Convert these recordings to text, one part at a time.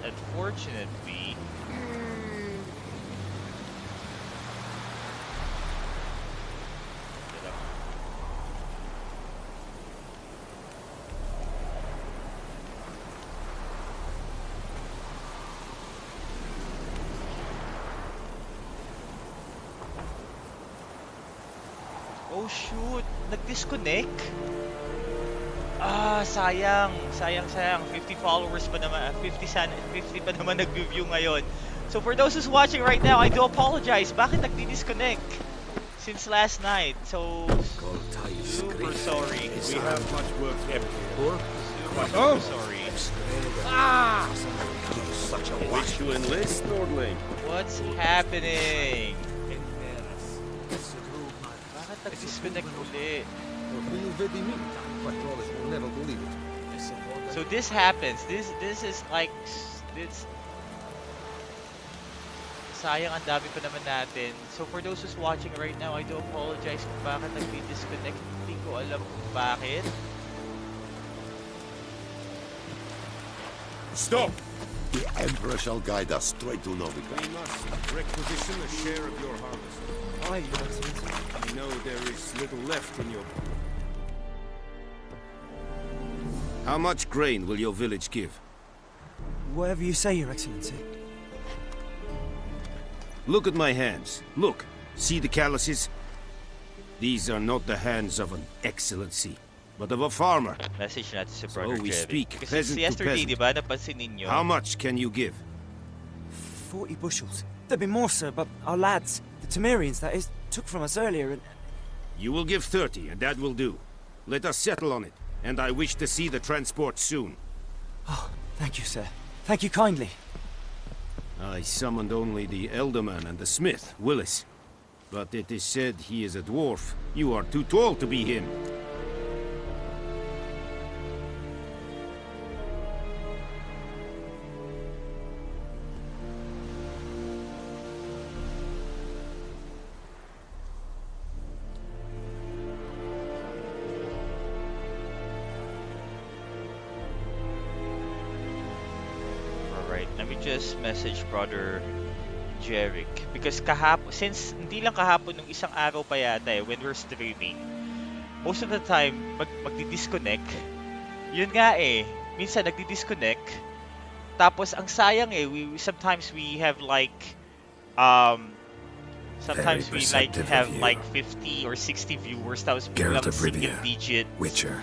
unfortunately... Oh shoot! Nag-disconnect? Ah, sayang. Sayang. 50 followers pa naman. 50 pa naman nag-review ngayon. So for those who's watching right now, I do apologize. Bakit nagdi-disconnect? Since last night. So super sorry. We have much work left. Super sorry. Ah! Such a wish to enlist, Nordling. What's happening? Bakit nag-disconnect uli? So this happens. This is like this. Sayang, ang dami pa naman natin. So for those who's watching right now, I do apologize kung bakit nag-disconnect. Hindi ko alam kung bakit. Stop! The Emperor shall guide us straight to Novigrad. We must requisition a share of your harvest. Aye, Your Excellency. I know there is little left in your... How much grain will your village give? Whatever you say, Your Excellency. Look at my hands. Look. See the calluses? These are not the hands of an excellency, but of a farmer. Message natin si So Brother we Jerry. speak Because peasant to yesterday, peasant. di ba, napansin ninyo? How much can you give? 40 bushels. There'd be more, sir, but our lads, the Temerians, that is, took from us earlier and... You will give 30, and that will do. Let us settle on it, and I wish to see the transport soon. Oh, thank you, sir. Thank you kindly. I summoned only the Elderman and the smith, Willis. But it is said he is a dwarf. You are too tall to be him. Let me just message Brother Jeric because since hindi lang kahapon nung isang araw pa yata when we're streaming, most of the time magdi-disconnect. Yun nga minsan nagdi-disconnect. Tapos ang sayang sometimes we have like sometimes we have like 50 or 60 viewers tapos biglang single digit. Witcher.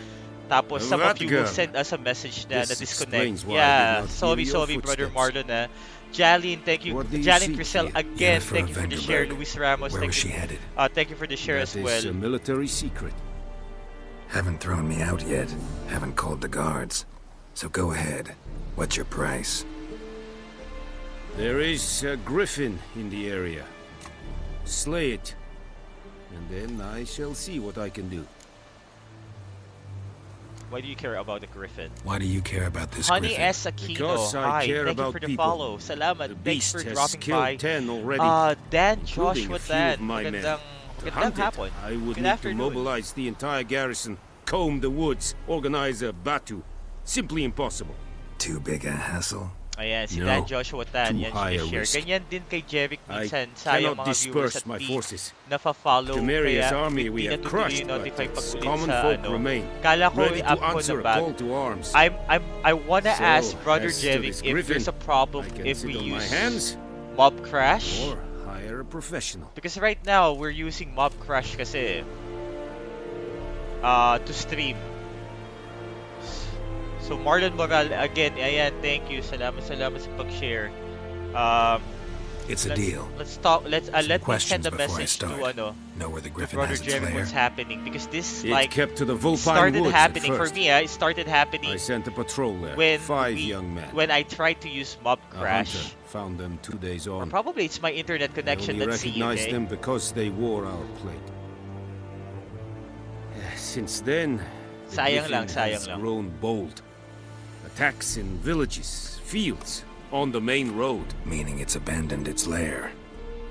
Tapos some of you will send us a message na disconnect. Yeah, sorry Brother Marlon Jalin, thank you. Jalin Crisel again, thank you for the share. Luis Ramos, Where was she headed? Thank you for the share as well. That is a military secret. Haven't thrown me out yet. Haven't called the guards. So go ahead. What's your price? There is a griffin in the area. Slay it, and then I shall see what I can do. Why do you care about the griffin? Why do you care about this Honey griffin? S. Aquino, Because I care thank about you for the people. follow. Salamat, The thanks beast for has dropping killed by. 10 already, Dan including Joshua a few Dan, of my men. magandang To hunt it, hapon. I would Good need afternoon. to mobilize the entire garrison, comb the woods, organize a batu. Simply impossible. Too big a hassle? Ayan, si No, Dan Joshua Tan, too yan high a share. risk. Ganyan din kay Jeric I minsan. Sayang cannot mga viewers disperse at my di forces. nafa-follow. Temeria's Kaya army we hindi have natutuloy crushed, yung but notify pag its ulit common sa folk remain, Kala ko ready to i-up ko na answer a bag. call to arms. I wanna So, ask Brother as to Jeric this if griffin, there's a problem I can if sit we on my use hands, Mob Crash. or hire a professional. Because right now, we're using Mob Crash kasi to stream. So Marlon Moral, again, ayan, thank you. Salamat sa pag-share. It's a deal. Let's talk. Let me questions send a before I message to start. Know where the griffin Brother has its Jeremy lair? what's happening because this It like kept to the Vulpine started Woods happening at for first. me. It started happening I sent a patrol there. when 5 young men. when I tried to use Mob A Crash. hunter found them 2 days Or on. probably it's my internet I connection. only Let's see. recognized Okay. them because they wore our plate. Since then, the Sayang griffin lang. has grown bold. Attacks in villages, fields, on the main road. Meaning it's abandoned its lair.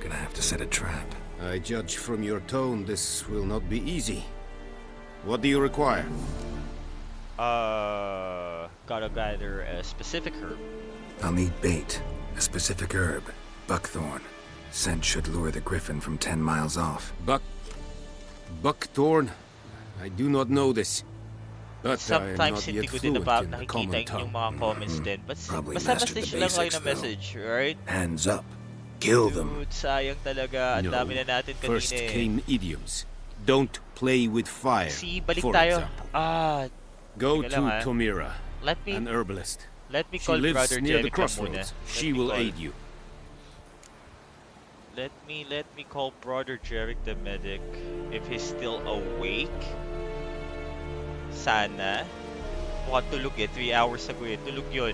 Gonna have to set a trap. I judge from your tone this will not be easy. What do you require? Gotta gather a specific herb. I'll need bait, a specific herb, buckthorn. Scent should lure the griffin from 10 miles off. Buckthorn? I do not know this. But I am Sometimes not hindi yet ko din fluent in the nakikita common yung tongue. mga comments din. Probably Basta mastered the message lang kayo basics, na though. message, right? Hands up. Kill them. Dude, sayang talaga. Ang No. dami na natin kanina First eh. came idioms. Don't play with fire. Si, balik for tayo. example. Go teka to lang, ah. Tomira, Let an me herbalist. let me She call lives Brother near the Jericho muna. crossroads. She will aid you. Let me call Brother Jerick the medic if he's still awake. Sana. Mukhang tulog eh. 3 hours ago eh. Tulog yun.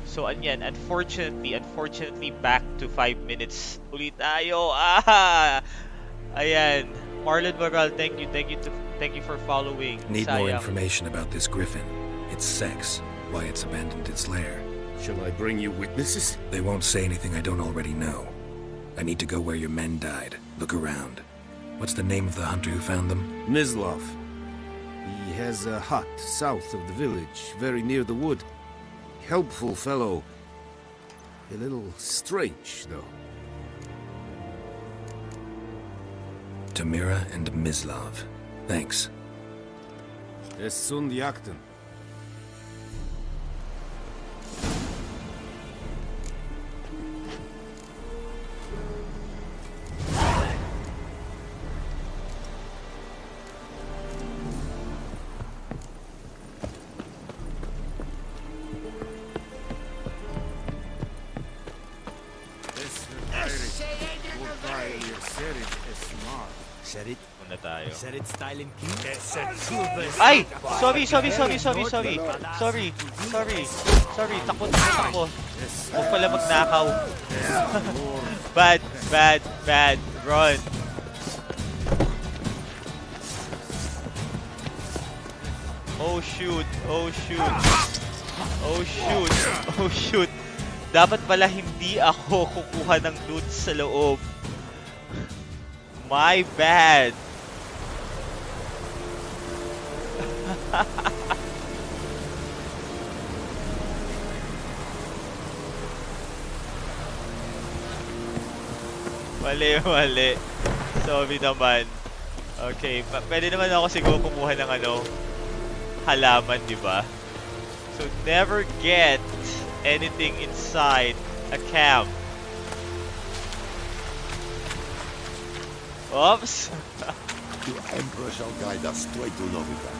So, anyan. Unfortunately, back to 5 minutes ulit tayo. Ayan. Marlon Moral, thank you for following. Need more Sayang. information about this griffin. Its sex, why it's abandoned its lair. Shall I bring you witnesses? They won't say anything I don't already know. I need to go where your men died. Look around. What's the name of the hunter who found them? Mislov. He has a hut south of the village, very near the wood. Helpful fellow. A little strange, though. Tamira and Mislov. Thanks. Es sunt jagten. Muna tayo. Said it's styling cute. Ay! Sorry. Takbo. Huwag pala magnakaw. Bad. Run. Oh shoot. Dapat pala hindi ako kukuha ng loot sa loob. My bad. Mali. Sorry naman. Okay, pwede naman ako siguro kumuha ng halaman, di ba? So never get anything inside a camp. Oops. The Emperor shall guide us straight to Novika.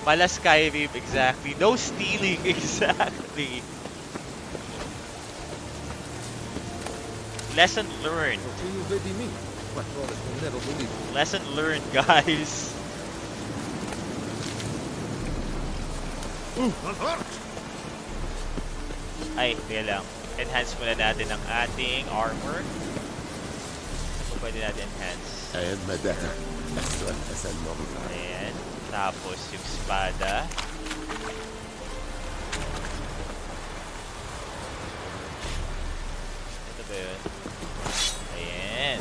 Mala Skyrim, exactly. No stealing, exactly. Lesson learned. Lesson learned, guys. Ay, teka lang. Enhance muna natin ang ating armor. Ito pwede natin enhance. And Medetta. Excellent SN Novika. Ayan. Tapos yung espada. Ito ba yun? Ayan.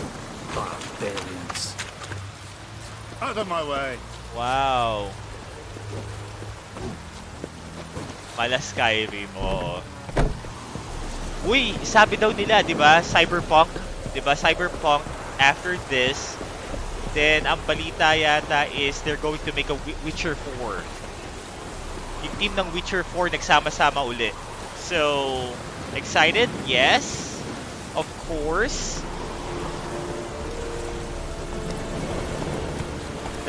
Barbarians. Out of my way. Wow. Mala Skyrim, oo. Uy, sabi daw nila, di ba? Cyberpunk. Di ba? Cyberpunk, after this, then ang balita yata is they're going to make a Witcher 4. Yung team ng Witcher 4 nagsama-sama uli. So, excited? Yes. Of course.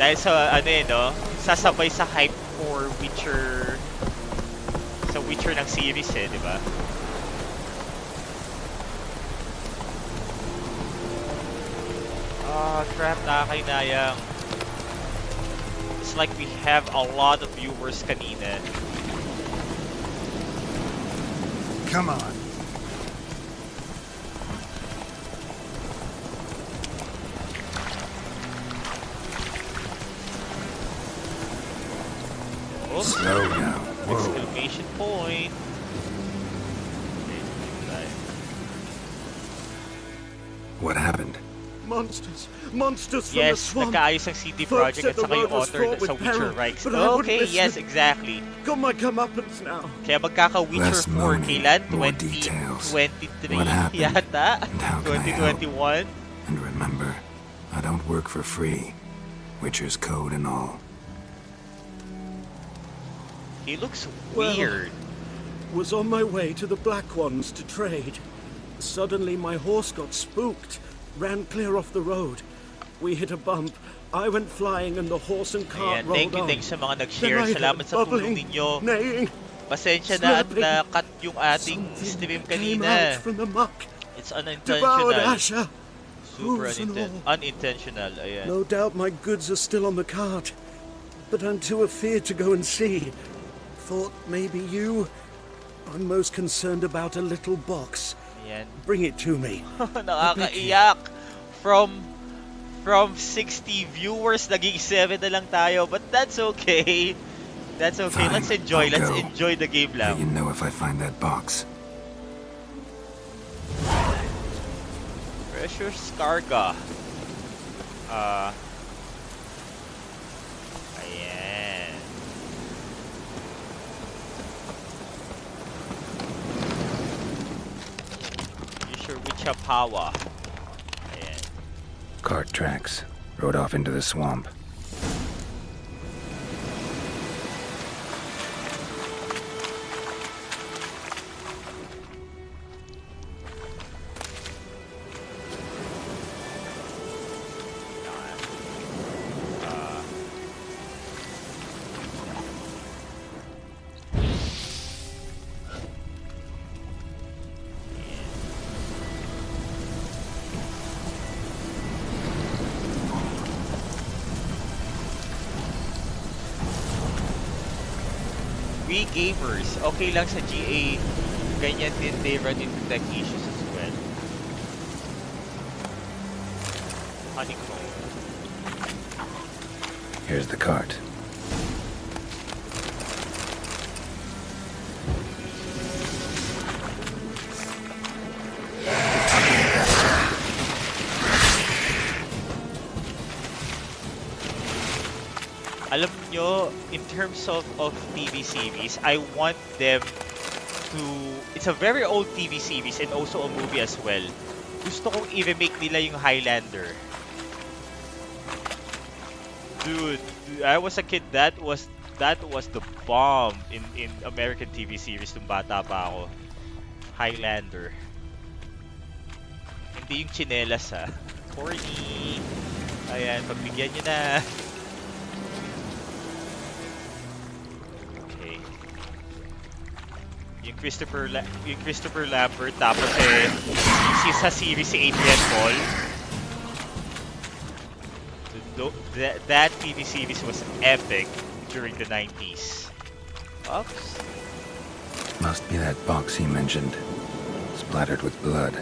Dahil sa no? Sasabay sa hype for Witcher sa Witcher ng series di ba? Crap, nakakainayang. It's like we have a lot of viewers kanina. Come on. Oops. Slow now. Whoa. Exclamation point. What happened? Monsters! Monsters from the Yes, swamp! nagkaayos ang CD Folks Projekt said at the saka yung road was author fraught with sa Witcher peril, Rights. but I wouldn't Okay, listen. yes, exactly. Got my comeuppance now. Kaya magkaka-Witcher Less 4 moaning, kailan? more details. 2023 What happened? yata? And how can I help? 2021? And remember, I don't work for free. Witcher's code and all. He looks Well, weird. Was on my way to the Black Ones to trade. Suddenly my horse got spooked, ran clear off the road. We hit a bump. I went flying and the horse and cart Ayan, rolled thank you on. din sa mga Then nag-share. I heard Salamat sa tulong bubbling, ninyo. neighing. Pasensya na at Slurping. na-cut yung ating stream Something came kanina. out from the muck, It's devoured unintentional. Asher. Super hooves and all. unintentional. Ayan. No doubt my goods are still on the cart, but I'm too afeard to go and see. Thought maybe you. I'm most concerned about a little box. Ayan. Bring it to me. Nakakaiyak. From 60 viewers, naging 7 na lang tayo. But that's okay. That's okay. Fine, Let's enjoy. I'll Let's go. enjoy the game Let you lang. know if I find that box. Precious Carga. Ayan. Use your Witcher power. Ayan. Cart tracks. Rode off into the swamp. We gamers, okay lang sa GA. Ganyan din, they run into tech issues as well. Honeycomb. Here's the cart. Alam nyo, in terms of TV series, I want them to... It's a very old TV series and also a movie as well. Gusto kong i-remake nila yung Highlander. Dude, I was a kid, that was the bomb in American TV series nung bata pa ako. Highlander. Hindi yung chinelas ha. Corny. Ayan, pagbigyan nyo na. Okay. Yung Christopher Lambert, tapos sa series si Adrian Paul. That TV series was epic during the 90s. Oops. Must be that box he mentioned. Splattered with blood.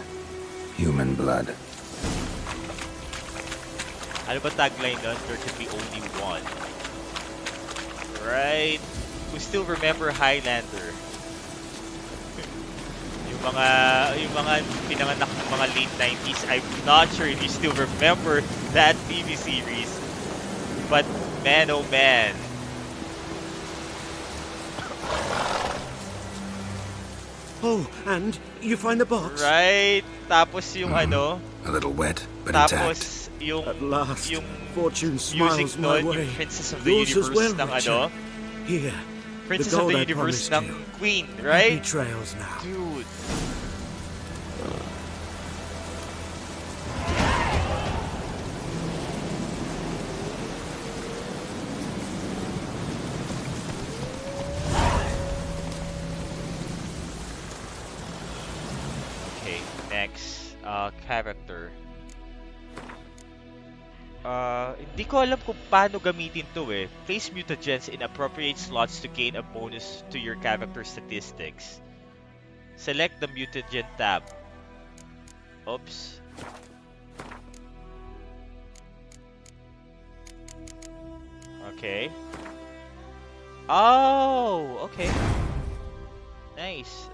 Human blood. Ano ba tagline nun? There can be only one. Right? Who still remember Highlander? yung mga pinanganak ng mga late 90s, I'm not sure if you still remember that TV series. But man, oh man. Oh, and you find the box? Right? Tapos yung ano, A little wet, but intact. tapos yung At last, yung fortune music smiles my nun, way. yung Princess of the Yours as Universe well, ng Richard. ano, Here, Princess the of gold the I Universe promised ng you. Queen, Happy right? trails now. Dude. Okay, next character. Hindi ko alam kung paano gamitin to eh. Place mutagens in appropriate slots to gain a bonus to your character statistics. Select the mutagen tab. Oops. Okay. Oh, okay. Nice.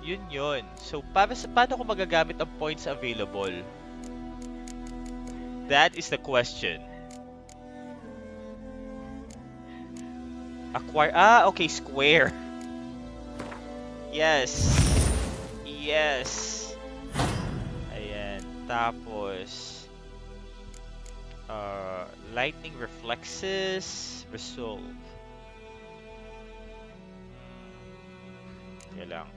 Yun. So, paano ko magagamit ang points available? That is the question. Acquire. Ah, okay, square. Yes. Yes. Ayan. Tapos, lightning reflexes. Resolve. Yan lang.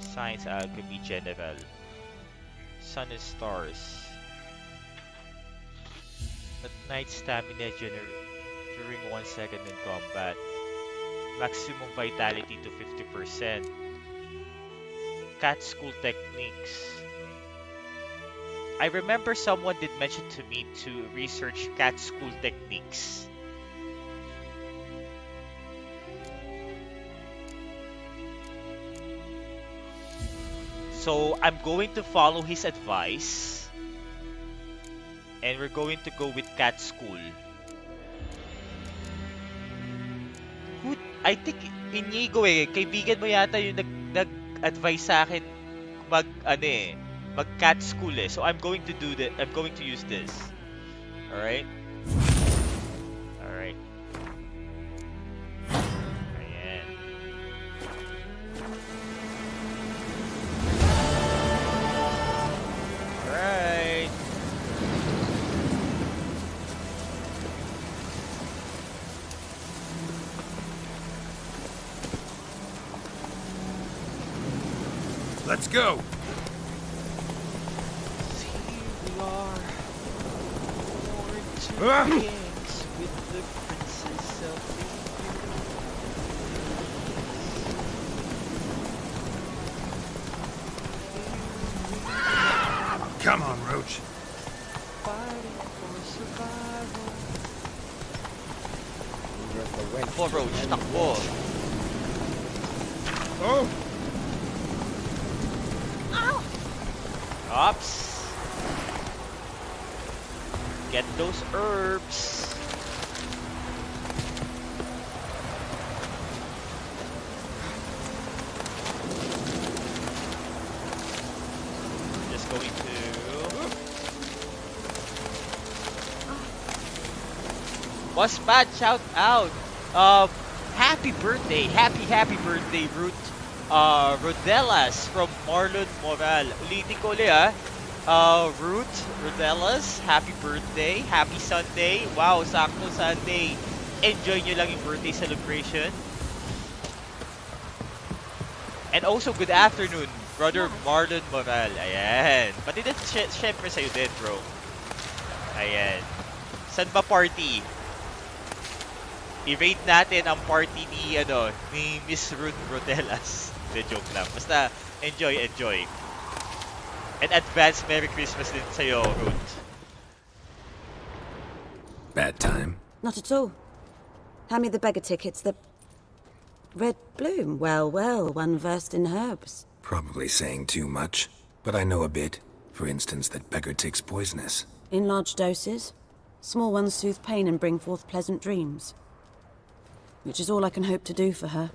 Science, alchemy, general. Sun and stars. At night, stamina during 1 second in combat. Maximum vitality to 50%. Cat school techniques. I remember someone did mention to me to research cat school techniques. So I'm going to follow his advice. And we're going to go with cat school. I think Inigo kaibigan mo yata yung nag-advise sa akin mag cat school So I'm going to do that. I'm going to use this. All right? All right. Ayan. All right. Let's go! Here we are, born to kings with the princess of the Come on, Roach. fighting for survival. Went Takbo, Roach, takbo. Oh! Ops. Get those herbs. Just going to Boss Pat, shout out. Happy birthday. Happy birthday, Rodellas from Marlon Moral. Ulitin ko ulit Ruth Rodellas, happy birthday. Happy Sunday. Wow, sakto Sunday. Enjoy nyo lang yung birthday celebration. And also, good afternoon, Brother Marlon Moral. Ayan. Pati din, syempre sa'yo din, bro. Ayan. San ba party? I-rate natin ang party ni Miss Ruth Rodellas. The joke lang. Basta, enjoy. And advance Merry Christmas din sa'yo, Ruth. Bad time? Not at all. Hand me the beggar tickets, the red bloom. Well, one versed in herbs. Probably saying too much, but I know a bit. For instance, that beggar tick's poisonous. In large doses. Small ones soothe pain and bring forth pleasant dreams. Which is all I can hope to do for her.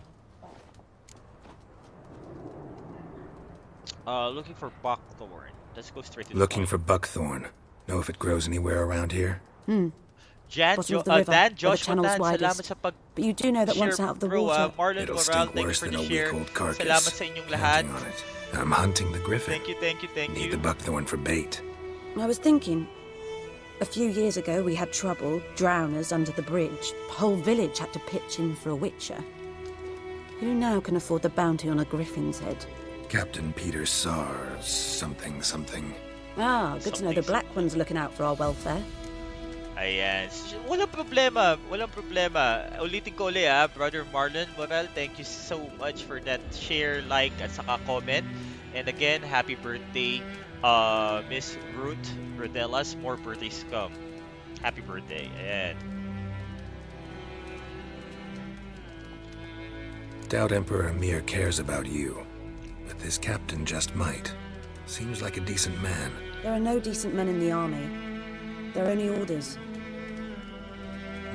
Looking for buckthorn. Let's go straight to the Looking point. for buckthorn. Know if it grows anywhere around here? Bottom of the river, Dan, where the Joshua channel's Dan, salamat widest. sa pag But you do know that once share, out of the bro, water... Marlon It'll Moral, stink thank you worse for than the a share. week-old carcass. Salamat sa inyong lahat. Counting on it. I'm hunting the griffin. Thank you. Need the buckthorn for bait. I was thinking... A few years ago, we had trouble, drowners under the bridge. The whole village had to pitch in for a witcher. Who now can afford the bounty on a griffin's head? Captain Peter Sars, something. Ah, good to know the Black One's looking out for our welfare. Ayan. Walang problema. Ulitin ko ulit Brother Marlon Moral, thank you so much for that share, like, at saka comment. And again, happy birthday, Miss Ruth Rodellas. More birthdays to come. Happy birthday. Ayan. Doubt Emperor Amir cares about you, but this captain just might. Seems like a decent man. There are no decent men in the army. They're only orders.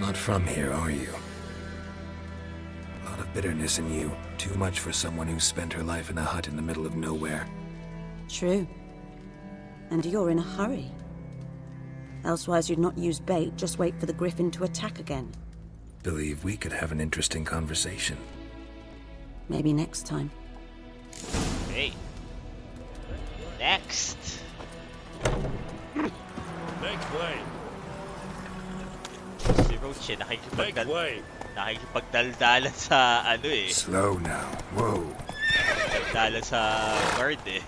Not from here, are you? A lot of bitterness in you. Too much for someone who spent her life in a hut in the middle of nowhere. True. And you're in a hurry. Elsewise you'd not use bait, just wait for the griffin to attack again. Believe we could have an interesting conversation. Maybe next time. Hey. Next. Make way. Si Roach nakikipagdaldalan sa ano eh. Slow now. Whoa. Daldalan sa guard eh.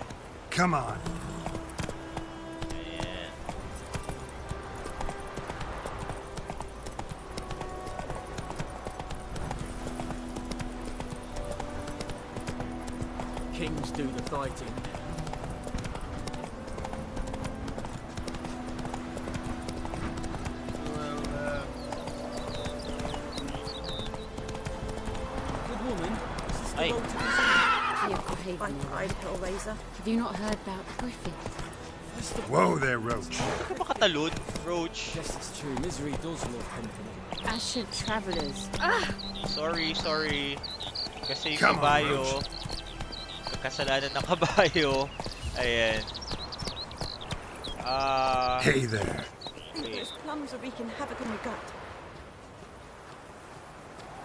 Come on. Ayan. Kings do the fighting. Good woman. Is this the Ay. road to the Fine, Hellraiser. Have you not heard about the griffin? Whoa there, Roach. Ano ba katalon, Roach? Yes, it's true. Misery does love company. Asher travelers. Sorry. Kasi yung Come on, kabayo, Roach. kasalanan ng kabayo. Ayan. Hey there. Wait. Those plums are wreaking havoc in your gut.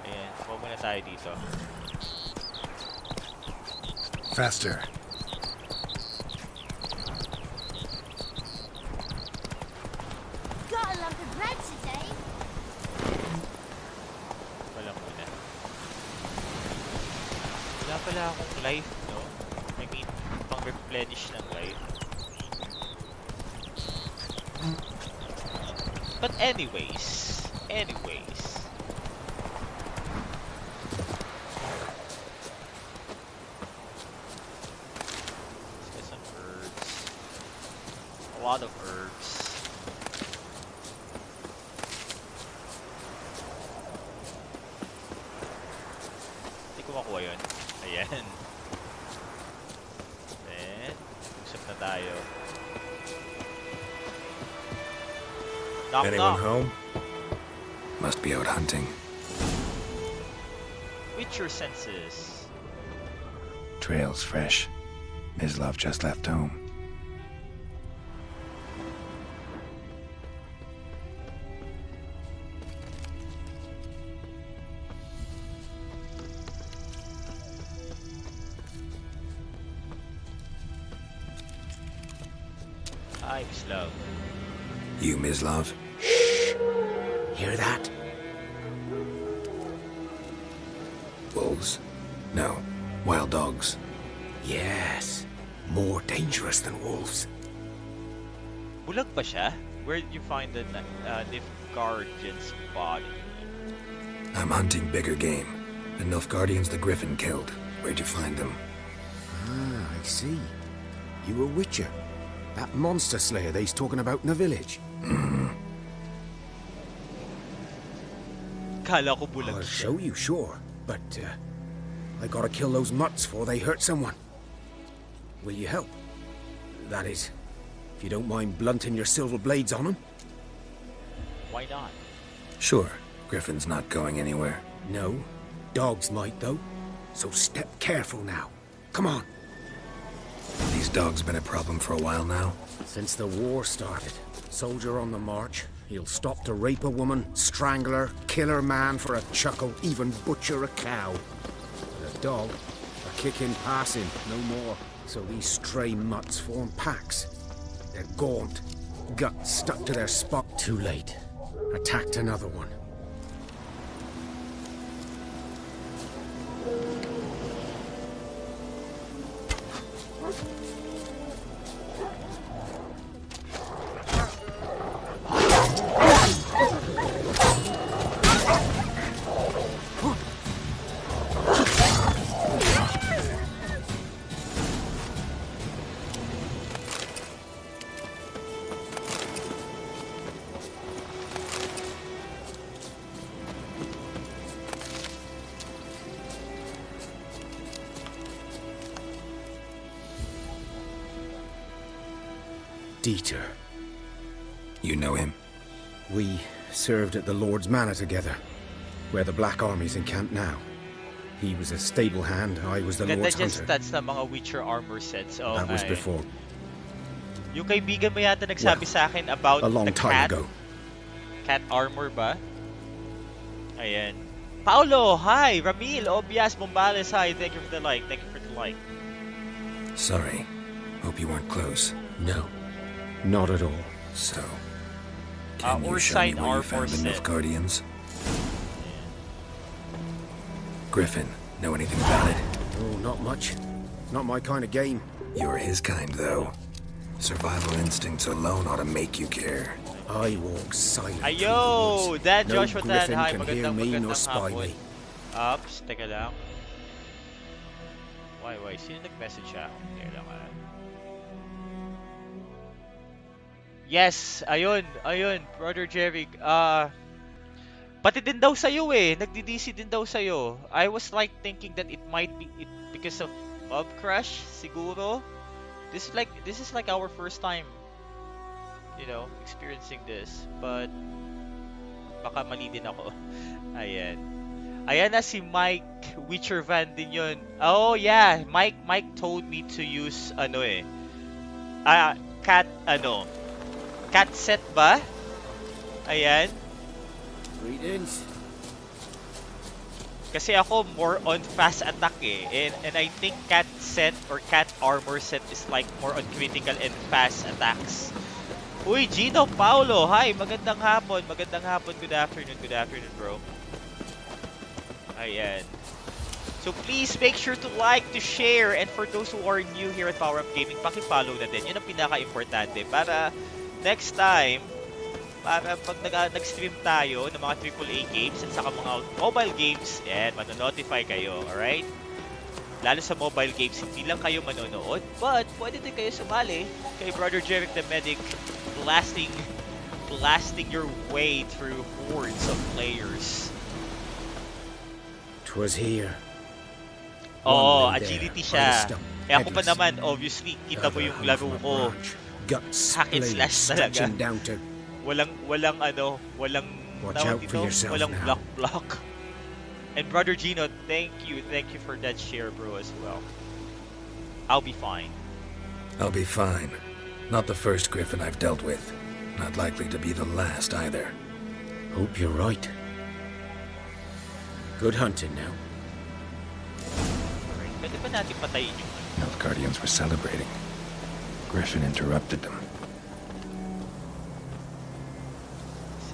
Ayan, huwag muna tayo dito. Faster. Got a lump of bread today. Wala muna. Wala pala akong life, no? I mean, pang-replenish ng life. But anyways. Let's get some herbs. A lot of herbs. Hindi ko makuha yun. Ayan. Then, usap na tayo. Knock, Anyone knock. home? Must be out hunting. With your senses. Trail's fresh. Mislav just left home. I'm slow. You, Mislav? Hear that? Wolves? No. Wild dogs. Yes. More dangerous than wolves. Bulag ba siya? Where did you find the Nilfgaardian's body? I'm hunting bigger game. The Nilfgaardians the Griffin killed. Where'd you find them? Ah, I see. You a witcher. That monster slayer they's talking about in the village. Kala ko bulag I'll siya. show you, sure. But, I gotta kill those mutts before they hurt someone. Will you help? That is, if you don't mind blunting your silver blades on them. Why not? Sure. Griffin's not going anywhere. No. Dogs might, though. So step careful now. Come on. These dogs been a problem for a while now. Since the war started, soldier on the march, he'll stop to rape a woman, strangle her, kill her man for a chuckle, even butcher a cow. But a dog, a kick in passing, no more. So these stray mutts form packs. They're gaunt, guts stuck to their spot. Too late. Attacked another one. Dieter. You know him? We served at the Lord's Manor together, where the Black Army's encamped now. He was a stable hand, I was the Ganda Lord's dyan hunter. stats ng mga Witcher armor sets. Oh, That was nga eh. before. Yung kaibigan mo yata nagsabi Well, sa akin about A long the time cat. ago. Cat armor ba? Ayan. Paolo, hi! Ramil, Obias, Bombales, hi! Thank you for the like. Thank you for the like. Sorry. Hope you weren't close. No, not at all. So, can you show me Ursine where you armor found the set. Nilfgaardians? Griffin, know anything about it? Oh, not much. Not my kind of game. You're his kind, though. Survival instincts alone ought to make you care. I walk silent. Ayo! through the woods. Dad No Joshua Tan, griffin hi! can hear Magandang me nor magandang spy hapon. me. Ups, teka lang. Why? Sino nag-message siya? Teka lang Yes! Ayun! Brother Jerry. Pati din daw sa'yo eh. Nagdi-DC din daw sa'yo. I was like thinking that it might be because of Mob Crush, siguro. This is like our first time, experiencing this. But baka mali din ako. Ayan. Ayan na si Mike Witcher Van din yun. Oh yeah, Mike told me to use cat set ba? Ayan. Greetings. Kasi ako more on fast attack eh. And I think cat set or cat armor set is like more on critical and fast attacks. Uy, Gino Paulo, hi, magandang hapon. Good afternoon, bro. Ayan. So please make sure to like, to share, and for those who are new here at Power Up Gaming, paki-follow na din. Yun ang pinaka-importante para next time, para pag nag-stream tayo ng mga AAA games at saka mga mobile games, manonotify kayo, alright? Lalo sa mobile games, hindi lang kayo manonood, but pwede din kayo sumali kay Brother Jeric the Medic, blasting your way through hordes of players. 'Twas here. Oh, One lay agility there, siya. iced up, Eh ako pa headless. naman, obviously, kita mo Other yung hung laro from a ko. branch, Guts Hack and blades slash talaga. stretching down to. Walang Watch tawag out dito, for yourself walang now. block. And Brother Gino, thank you for that share, bro, as well. I'll be fine. I'll be fine. Not the first Griffin I've dealt with. Not likely to be the last either. Hope you're right. Good hunting now. Alright, pwede ba natin patayin yung Nilfgaardians were celebrating. Griffin interrupted them.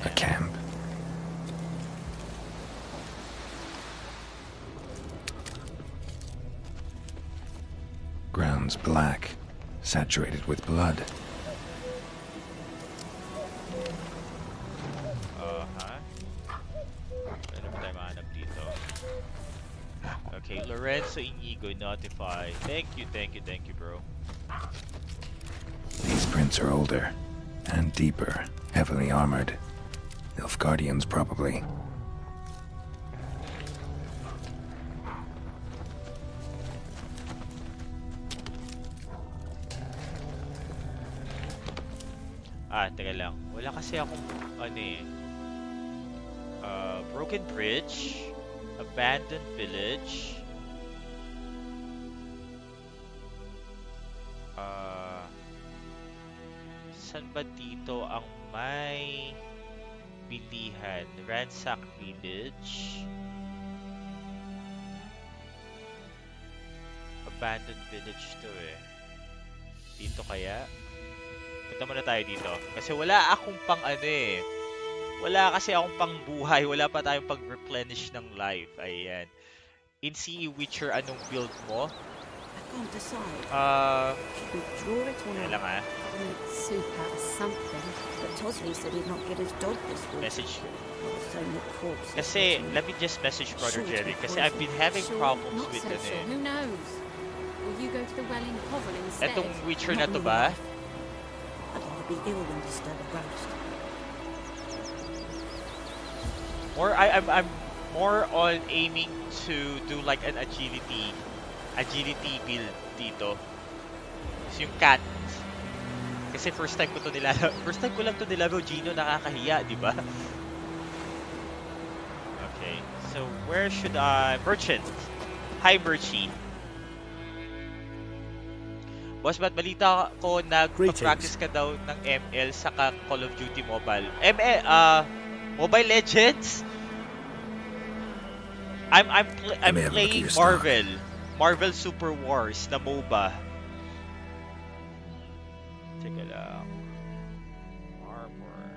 A camp. Ground's black, saturated with blood. Ano ba tayo mahanap dito? Okay, Lorenzo Inigo, notify. Thank you, bro. These prints are older and deeper, heavily armored. Nilfgaardians, probably. Teka lang. Wala kasi akong, Broken Bridge, Abandoned Village, saan ba dito ang may bilihan? Ransack Village, Abandoned Village to eh. Dito kaya? Punta muna tayo dito. Kasi wala akong wala kasi akong pang buhay. Wala pa tayong pag-replenish ng life. Ayan. In CE Witcher, anong build mo? I can't decide. Should we draw it or Kaya not? lang Make soup out of something. But Tosley said he'd not get his dog this week. Message. So many corpses. Kasi, let me just message Brother Jerry. Kasi I've been having Sure, problems not with so sure. Who knows? Will you go to the well in Hovel instead? Etong Witcher na Not to me. ba? I'd rather be ill than disturb a ghost. I'm more on aiming to do like an agility build dito. So yung cat. Kasi first time ko lang to nilaro, Gino, nakakahiya, di ba? Okay, so where should I... Merchant. Hi, Merchie. Boss, ba't balita ko nagpa-practice Greetings. ka daw ng ML saka Call of Duty Mobile? ML, Mobile Legends? I'm Let me have a look at playing your stock. Marvel Super Wars na MOBA. Teka lang. Armor.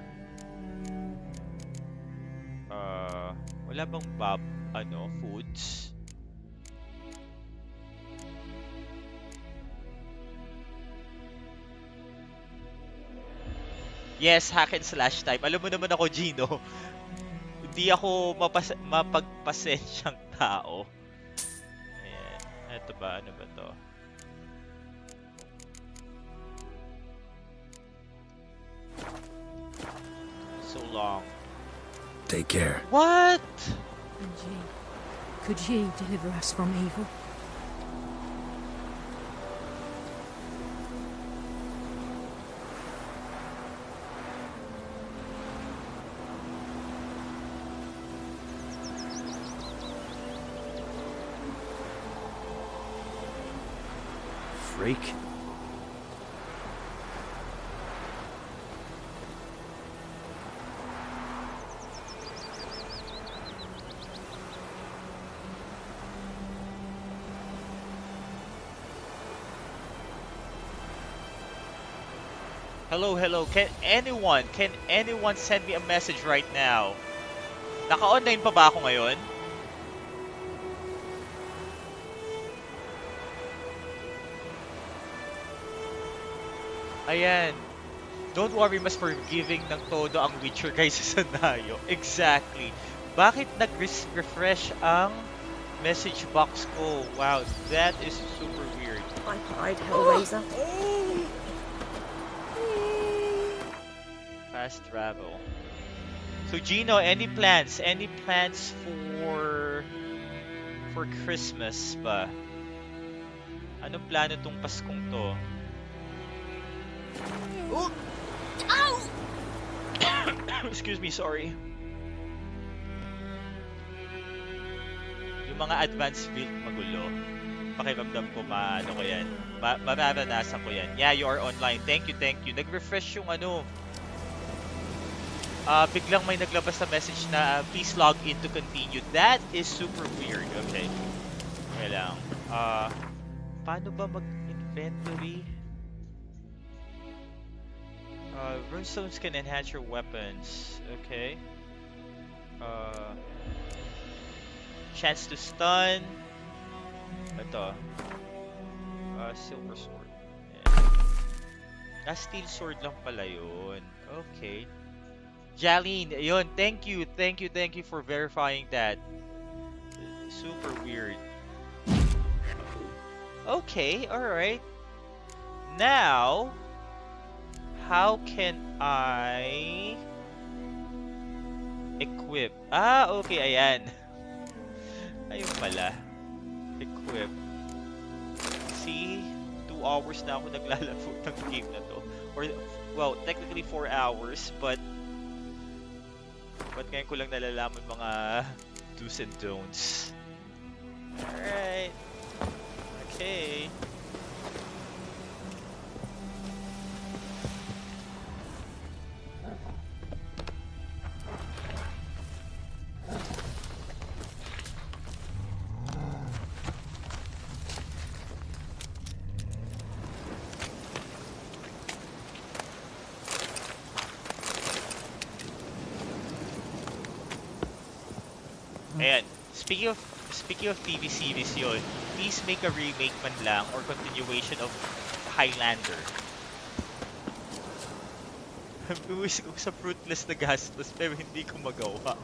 Wala bang foods? Yes, hack and slash type. Alam mo naman ako, Gino. Hindi ako mapagpasensyang tao. Ayan. Ito ba? Ano ba to? So long. Take care. What? And ye, could ye deliver us from evil? Freak. Hello. Can anyone send me a message right now? Naka-online pa ba ako ngayon? Ayan. Don't worry, mas forgiving ng todo ang Witcher guys sa Sanayo. Exactly. Bakit nag-refresh ang message box ko? Wow, that is super weird. I pied Hellraiser. Fast travel. So Gino, any plans? Any plans for Christmas ba? Anong plano tong Paskong to? Oh! Ow! Excuse me, sorry. Yung mga advanced build magulo. Pakiramdam ko ko yan. Mararanasan ko yan. Yeah, you are online. Thank you. Nag-refresh yung biglang may naglabas na message na please log in to continue. That is super weird. Okay. Okay lang. Paano ba mag-inventory? Runestones can enhance your weapons. Okay. Chance to stun. Ito. Silver sword. Yeah. Steel sword lang pala yun. Okay. Jaline, yun, thank you for verifying that. Super weird. Okay, alright. Now, how can I equip? Okay, ayan. Ayun pala. Equip. See? 2 hours na ako naglalaro ng game na to. Or, well, technically 4 hours, but ngayon ko lang nalalaman mga do's and don'ts. Alright. Okay. Ayan, speaking of TV series yun, please make a remake man lang or continuation of Highlander. Buwis ko sa fruitless na gastos pero hindi ko magawa.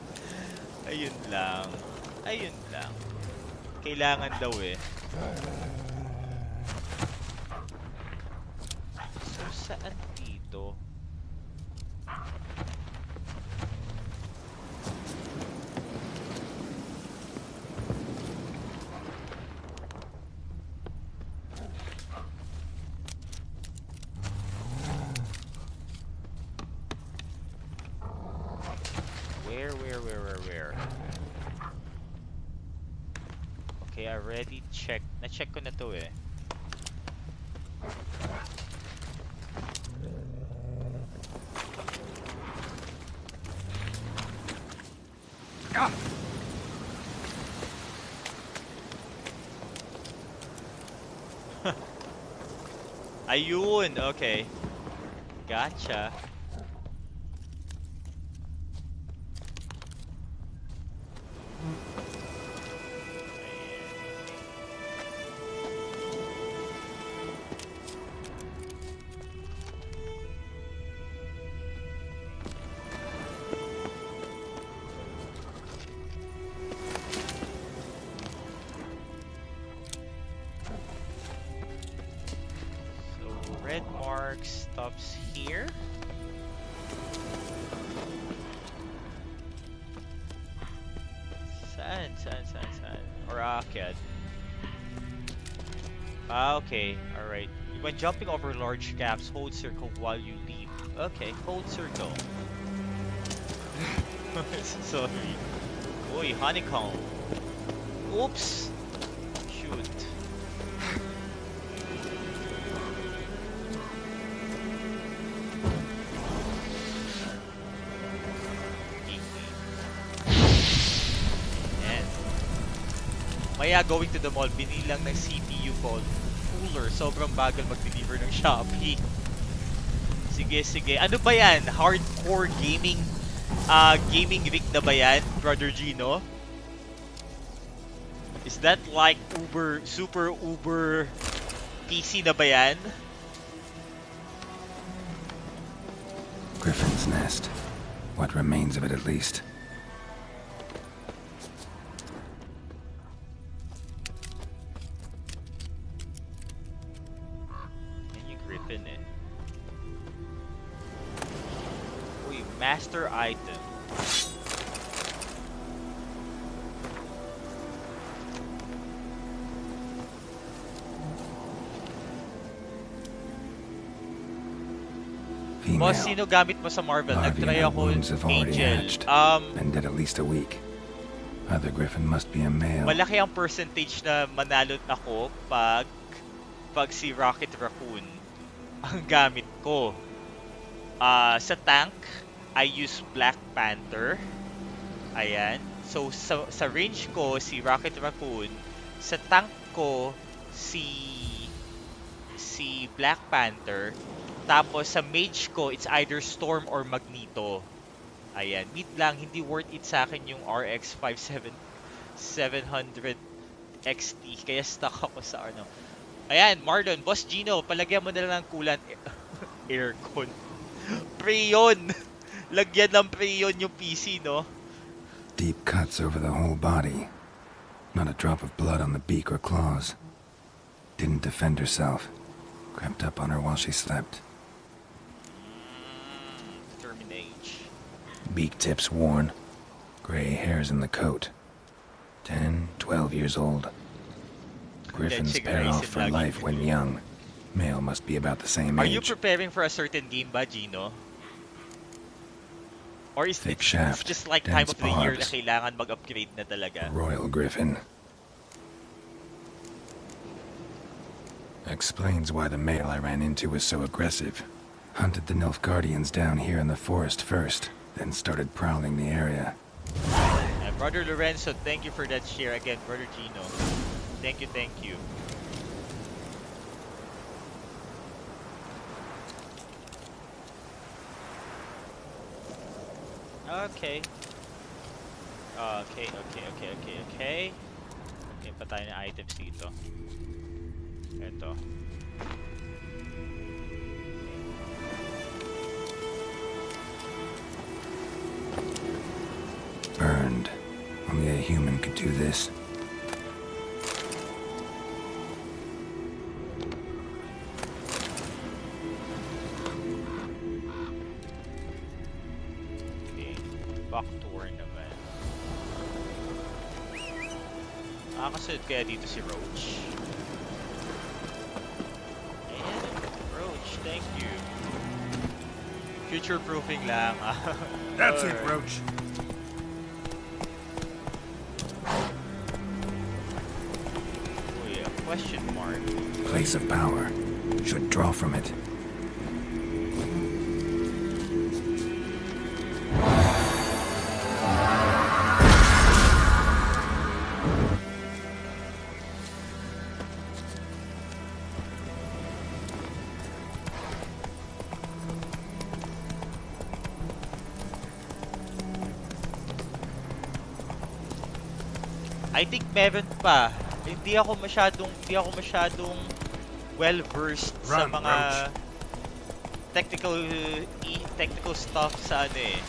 Ayun lang. Kailangan daw eh. So, saan dito? Where? Okay, I already checked. Na-check ko na to eh. Ayun, okay. Gotcha. So red mark stops here. Saan? Oraket. Ah, okay. Alright. When jumping over large gaps, hold circle while you leap. Okay, hold circle. Sorry. Uy, honeycomb. Oops! Shoot. Ayan. Maya going to the mall, binilang ng CPU called Cooler. Sobrang bagal mag-deliver ng Shopee. Sige. Ano ba yan? Hardcore gaming gaming rig na ba yan, Brother Gino? Is that like super Uber PC na ba yan? Griffin's nest. What remains of it, at least. Yan yung Griffin eh. Uy, master item. Female. Boss, sino gamit mo sa Marvel? Larvae Nag-try and ako wounds have already Angel. hatched. Been dead at least a week. Other Griffin must be a male. Malaki ang percentage na manalo ako pag si Rocket Raccoon ang gamit ko. Sa tank, I use Black Panther. Ayan. So, sa range ko, si Rocket Raccoon. Sa tank ko, si Black Panther. Tapos, sa mage ko, it's either Storm or Magneto. Ayan. Mid lang, hindi worth it sa akin yung RX 700 XT. Kaya stuck ako sa ano. Ayan, Marlon. Boss Gino, palagyan mo na lang ng coolant. Aircon. Preyon! Lagyan ng preyon yung PC, no? Deep cuts over the whole body. Not a drop of blood on the beak or claws. Didn't defend herself. Crept up on her while she slept. Terminate. Beak tips worn. Gray hairs in the coat. 10, 12 years old. Griffins pair off for life when young. Male must be about the same age. Are you preparing for a certain game ba, Gino? Or is it just like time of the year na kailangan mag-upgrade na talaga? Royal Griffin. Explains why the male I ran into was so aggressive. Hunted the Nilfgaardians down here in the forest first, then started prowling the area. Brother Lorenzo, thank you for that share again, Brother Gino. Thank you. Okay. Okay. May pa tayo ng items dito. Ito. Burned. Only a human could do this. Okay. Back tour naman. Nakakasunod kaya dito si Roach. Ayan. Roach, thank you. Future-proofing lang. That's it, Roach. Question mark. Place of power. Should draw from it. I think meron pa. Hindi ako masyadong well-versed sa mga technical stuff sa ano eh.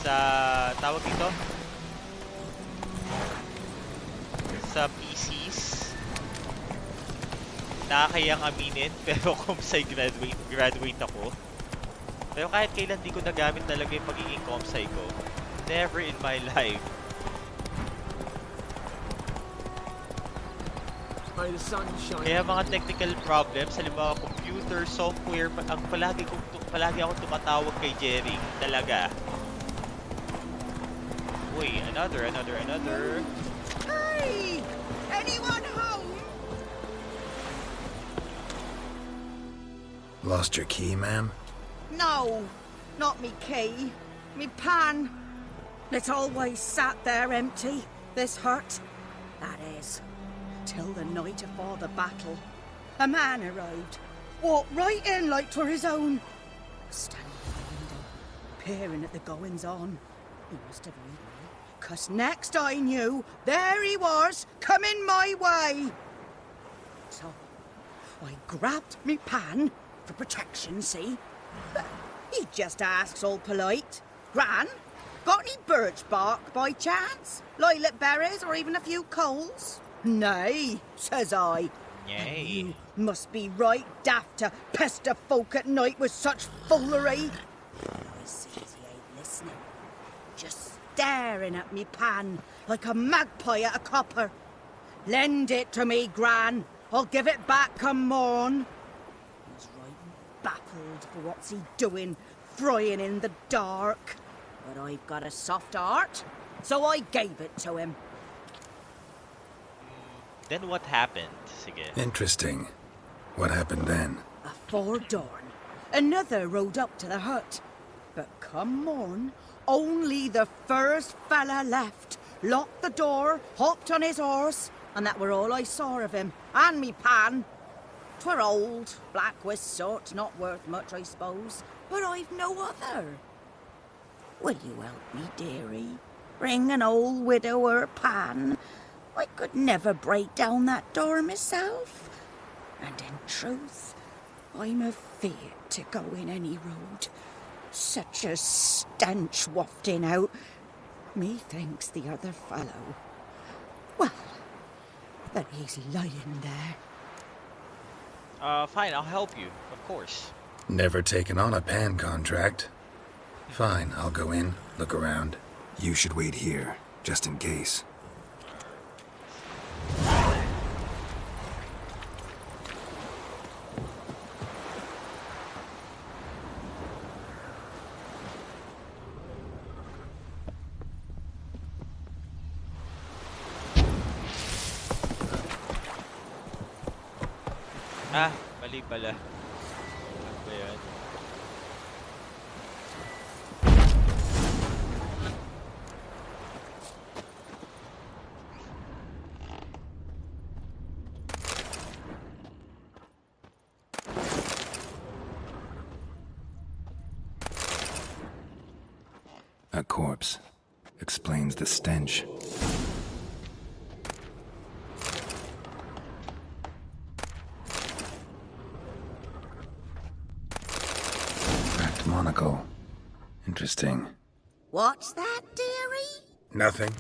Sa tawag dito? Sa PCs. Nakakayang aminin pero kung sa'y graduate ako. Pero kahit kailan di ko nagamit talaga yung pagiging comsci ko. Never in my life. Kaya mga technical problems, halimbawa computer, software, ang palagi akong tumatawag kay Jerry talaga. Uy, another. Hey! Anyone home? Lost your key, ma'am? No, not me key. Me pan. It's always sat there empty, this hut. That is, till the night afore the battle. A man arrived, walked right in like 'twere his own. Standing at the window, peering at the goings-on. He must have read me, 'cause next I knew, there he was, coming my way. So, I grabbed me pan, for protection, see? But he just asks all polite, Gran, got any birch bark by chance? Lilac berries or even a few coals? Nay, says I. Yay. You must be right daft to pester folk at night with such foolery. I sees he ain't listening, just staring at me pan like a magpie at a copper. Lend it to me, Gran. I'll give it back come morn. He's right baffled for what's he doing, frying in the dark. But I've got a soft heart, so I gave it to him. Then what happened? Sige. Interesting. What happened then? Afore dawn, another rode up to the hut. But come morn, only the first fella left, locked the door, hopped on his horse, and that were all I saw of him, and me pan. 'Twere old, black with soot, not worth much, I suppose, but I've no other. Will you help me, dearie? Bring an old widower pan. I could never break down that door myself. And in truth, I'm afeard to go in any road. Such a stench wafting out. Methinks the other fellow, well, that he's lying there. Fine, I'll help you, of course. Never taken on a pan contract. Fine, I'll go in, look around. You should wait here, just in case. Ah, mali pala. Ano ba yun? A corpse. Explains the stench. Cracked monocle. Interesting. What's that, dearie? Nothing.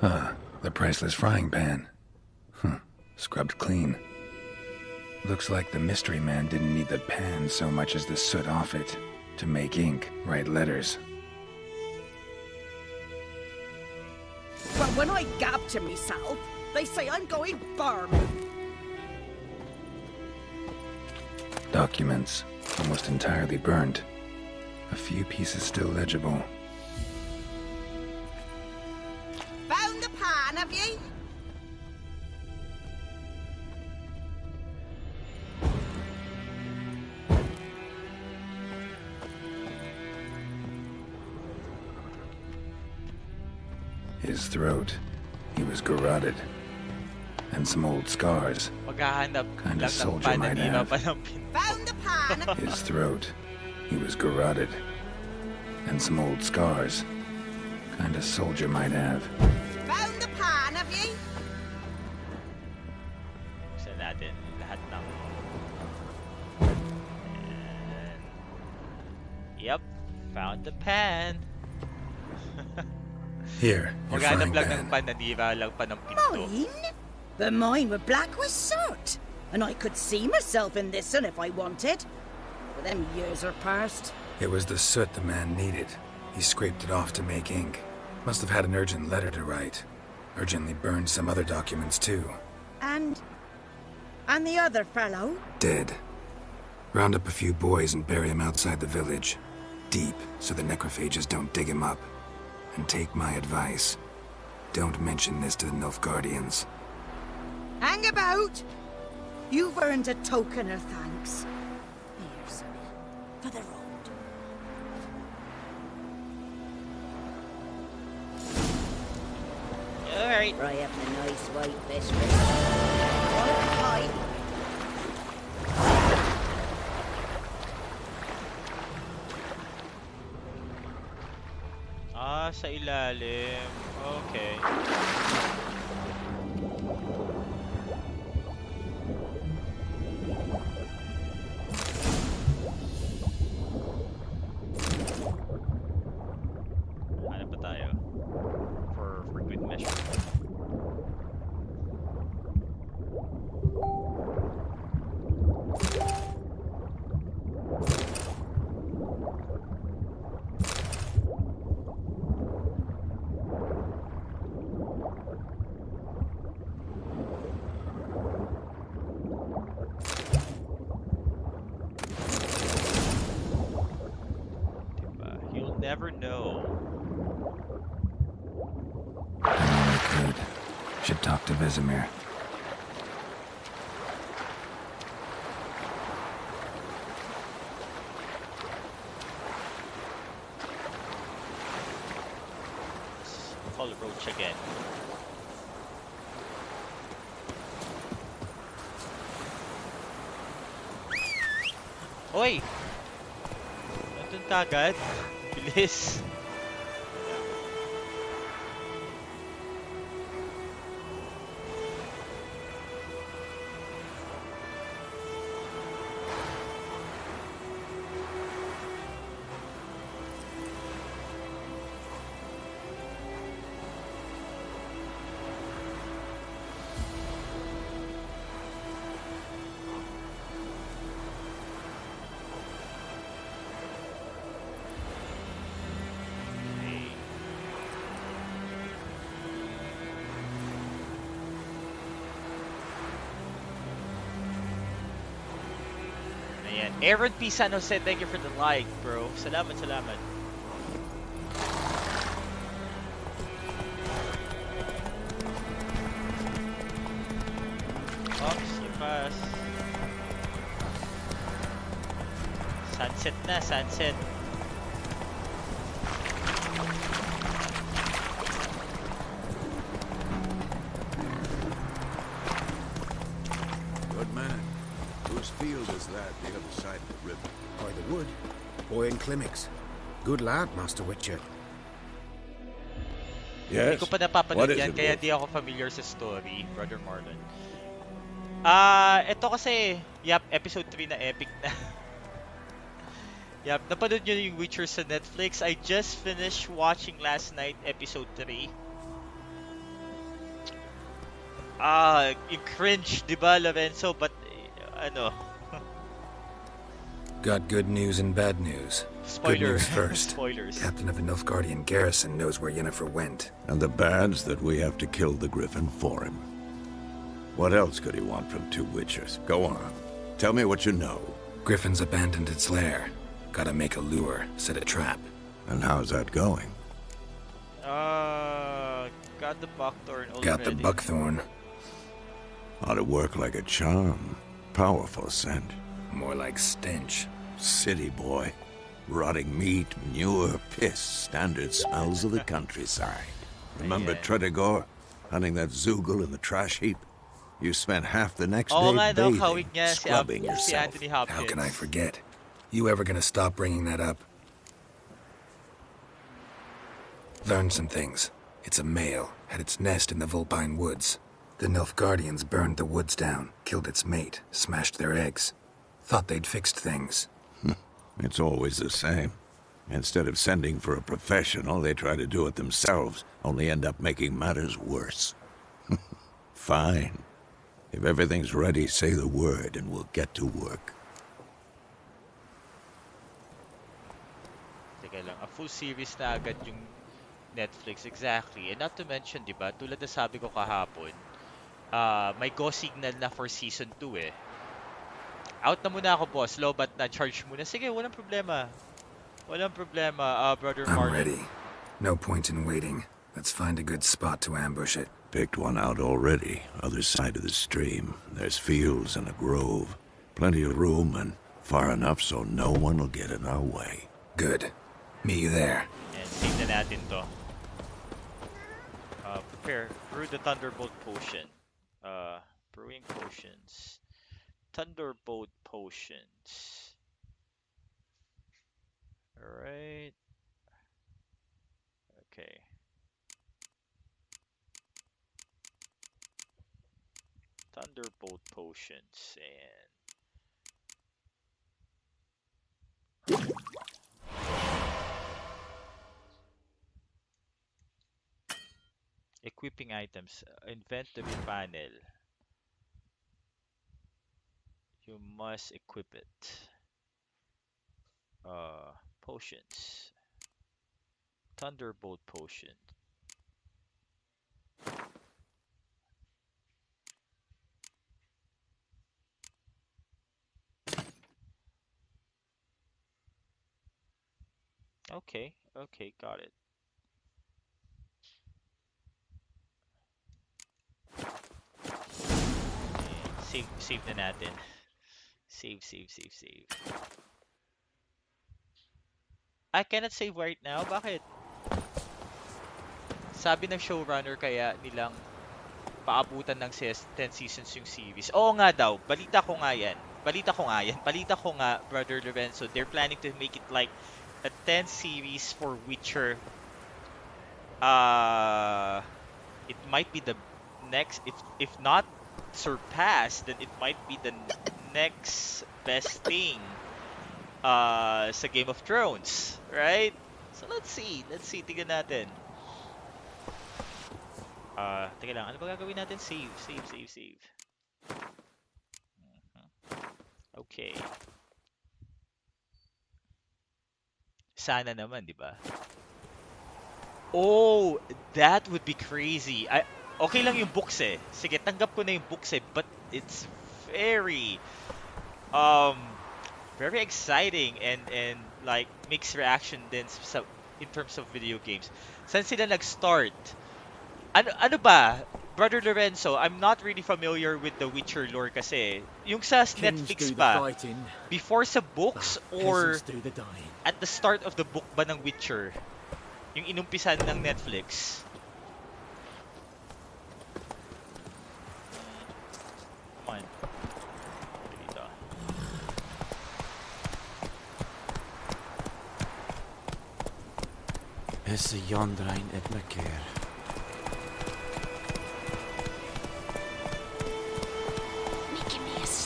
Ah, the priceless frying pan. Scrubbed clean. Looks like the mystery man didn't need the pan so much as the soot off it to make ink, write letters. But when I gab to myself, they say I'm going Burman. Documents, almost entirely burnt. A few pieces still legible. Found the pan, have ye? His throat. He was garroted. And some old scars. Maghahanap Kind lang of ng soldier pan na might di have. mapanampin. Found the pan. His throat. He was garroted. And some old scars. Kind of soldier might have. Found the pan, have you? Buksan natin lahat ng... And... Yep, found the pan. Here, your frying Maghanap lang pan. ng pan, nanira lang pa ng pinto. Mine? But mine were black with soot. And I could see myself in this one if I wanted. But them years are past. It was the soot the man needed. He scraped it off to make ink. Must have had an urgent letter to write. Urgently burned some other documents too. And the other fellow? Dead. Round up a few boys and bury him outside the village. Deep, so the necrophages don't dig him up. And take my advice. Don't mention this to the Nilfgaardians. Hang about! You've earned a token of thanks. Here, sonny, for the road. Alright. Fry up a nice white biscuit. Pie. Ah, sa ilalim. Okay. Ano pa tayo? For good measure. You'll never know. I could. Should talk to Vesemir. Call Roach again. Hoy! Nandun ka agad? Bilis! Ayan. Aaron P. San Jose, thank you for the like, bro. Salamat, salamat. Oops, lipas. Sunset na, sunset. Good man. Whose field is that the other side of the river? By the wood. Boy in Climmix. Good lad, Master Witcher. Hindi Yes? ko pa napapanood What is yan, it, kaya Wolf? di ako familiar sa story, Brother Marlon. Ito kasi, episode 3 na epic na. Napanood nyo yung Witcher sa Netflix. I just finished watching last night, episode 3. Yung cringe, di ba, Lorenzo? But, ano... Got good news and bad news. Spoiler. Good news first. Spoilers. Captain of the Nilfgaardian garrison knows where Yennefer went. And the bad's that we have to kill the griffin for him. What else could he want from two witchers? Go on. Tell me what you know. Griffin's abandoned its lair. Gotta make a lure, set a trap. And how's that going? Got the buckthorn already. Got the buckthorn. Ought to work like a charm. Powerful scent. More like stench. City boy. Rotting meat, manure, piss. Standard smells of the countryside. Remember Yeah. Tredegor? Hunting that Zoogle in the trash heap? You spent half the next Oo day nga, no, bathing, kawig niya scrubbing si yourself. Anthony Hopkins. How can I forget? You ever gonna stop bringing that up? Learn some things. It's a male, had its nest in the Vulpine Woods. The Nilfgaardians burned the woods down, killed its mate, smashed their eggs. Thought they'd fixed things. It's always the same. Instead of sending for a professional, they try to do it themselves, only end up making matters worse. Fine. If everything's ready, say the word and we'll get to work. Teka lang, a full series na agad yung Netflix, exactly. And not to mention, di ba, tulad na sabi ko kahapon, may go signal na for season 2 eh. Out na muna ako, boss. Lobat na, charge muna. Sige, walang problema. Walang problema, Brother I'm Marlon. ready. No point in waiting. Let's find a good spot to ambush it. Picked one out already, other side of the stream. There's fields and a grove. Plenty of room and far enough so no one will get in our way. Good. Meet you there. Yan, save na natin to. Prepare. Brew the Thunderbolt Potion. Brewing Potions. Thunderbolt Potions. Alright. Okay. Thunderbolt Potions and equipping items. Inventory panel. You must equip it. Potions. Thunderbolt Potion. Okay, got it. And save na natin. Save. I cannot save right now. Bakit? Sabi ng showrunner kaya nilang paabutan ng 10 seasons yung series. Oo nga daw. Balita ko nga, Brother Lorenzo. They're planning to make it like a 10 series for Witcher. It might be the next, if not surpassed, then it might be the next best thing sa Game of Thrones, right? So let's see, tingnan natin. Teka lang, ano ba gagawin natin? Save. Okay. Sana naman, di ba? Oh, that would be crazy. Okay lang yung books eh. Sige, tanggap ko na yung books eh, but it's very very exciting and like mixed reaction din in terms of video games. Saan sila nag-start? Ano ba? Brother Lorenzo, I'm not really familiar with the Witcher lore kasi. Yung sa Netflix ba? Before sa books or at the start of the book ba ng Witcher? Yung inumpisan ng Netflix? Come on. Dito. Esse Jondrain et Maker.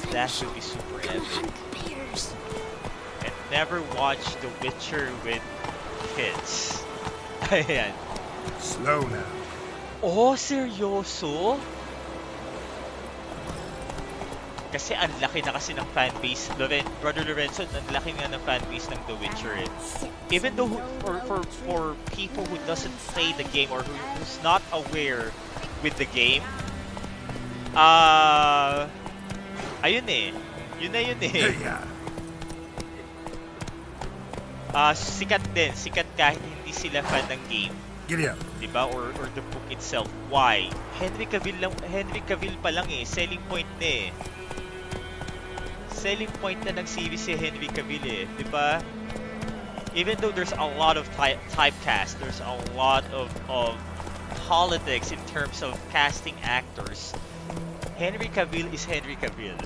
That would be super epic. And never watch The Witcher with kids. Ayan. Slow now. Oh, seryoso? Kasi ang laki na kasi ng fanbase. Brother Lorenzo, ang laki nga ng fanbase ng The Witcher. Even though for people who doesn't play the game or who's not aware with the game, ayun eh. Yun na yun eh. Sikat din. Sikat kahit hindi sila fan ng game. Diba? Or the book itself. Why? Henry Cavill pa lang eh. Selling point na eh. Selling point na ng series si Henry Cavill eh. Diba? Even though there's a lot of typecast, there's a lot of politics in terms of casting actors, Henry Cavill is Henry Cavill.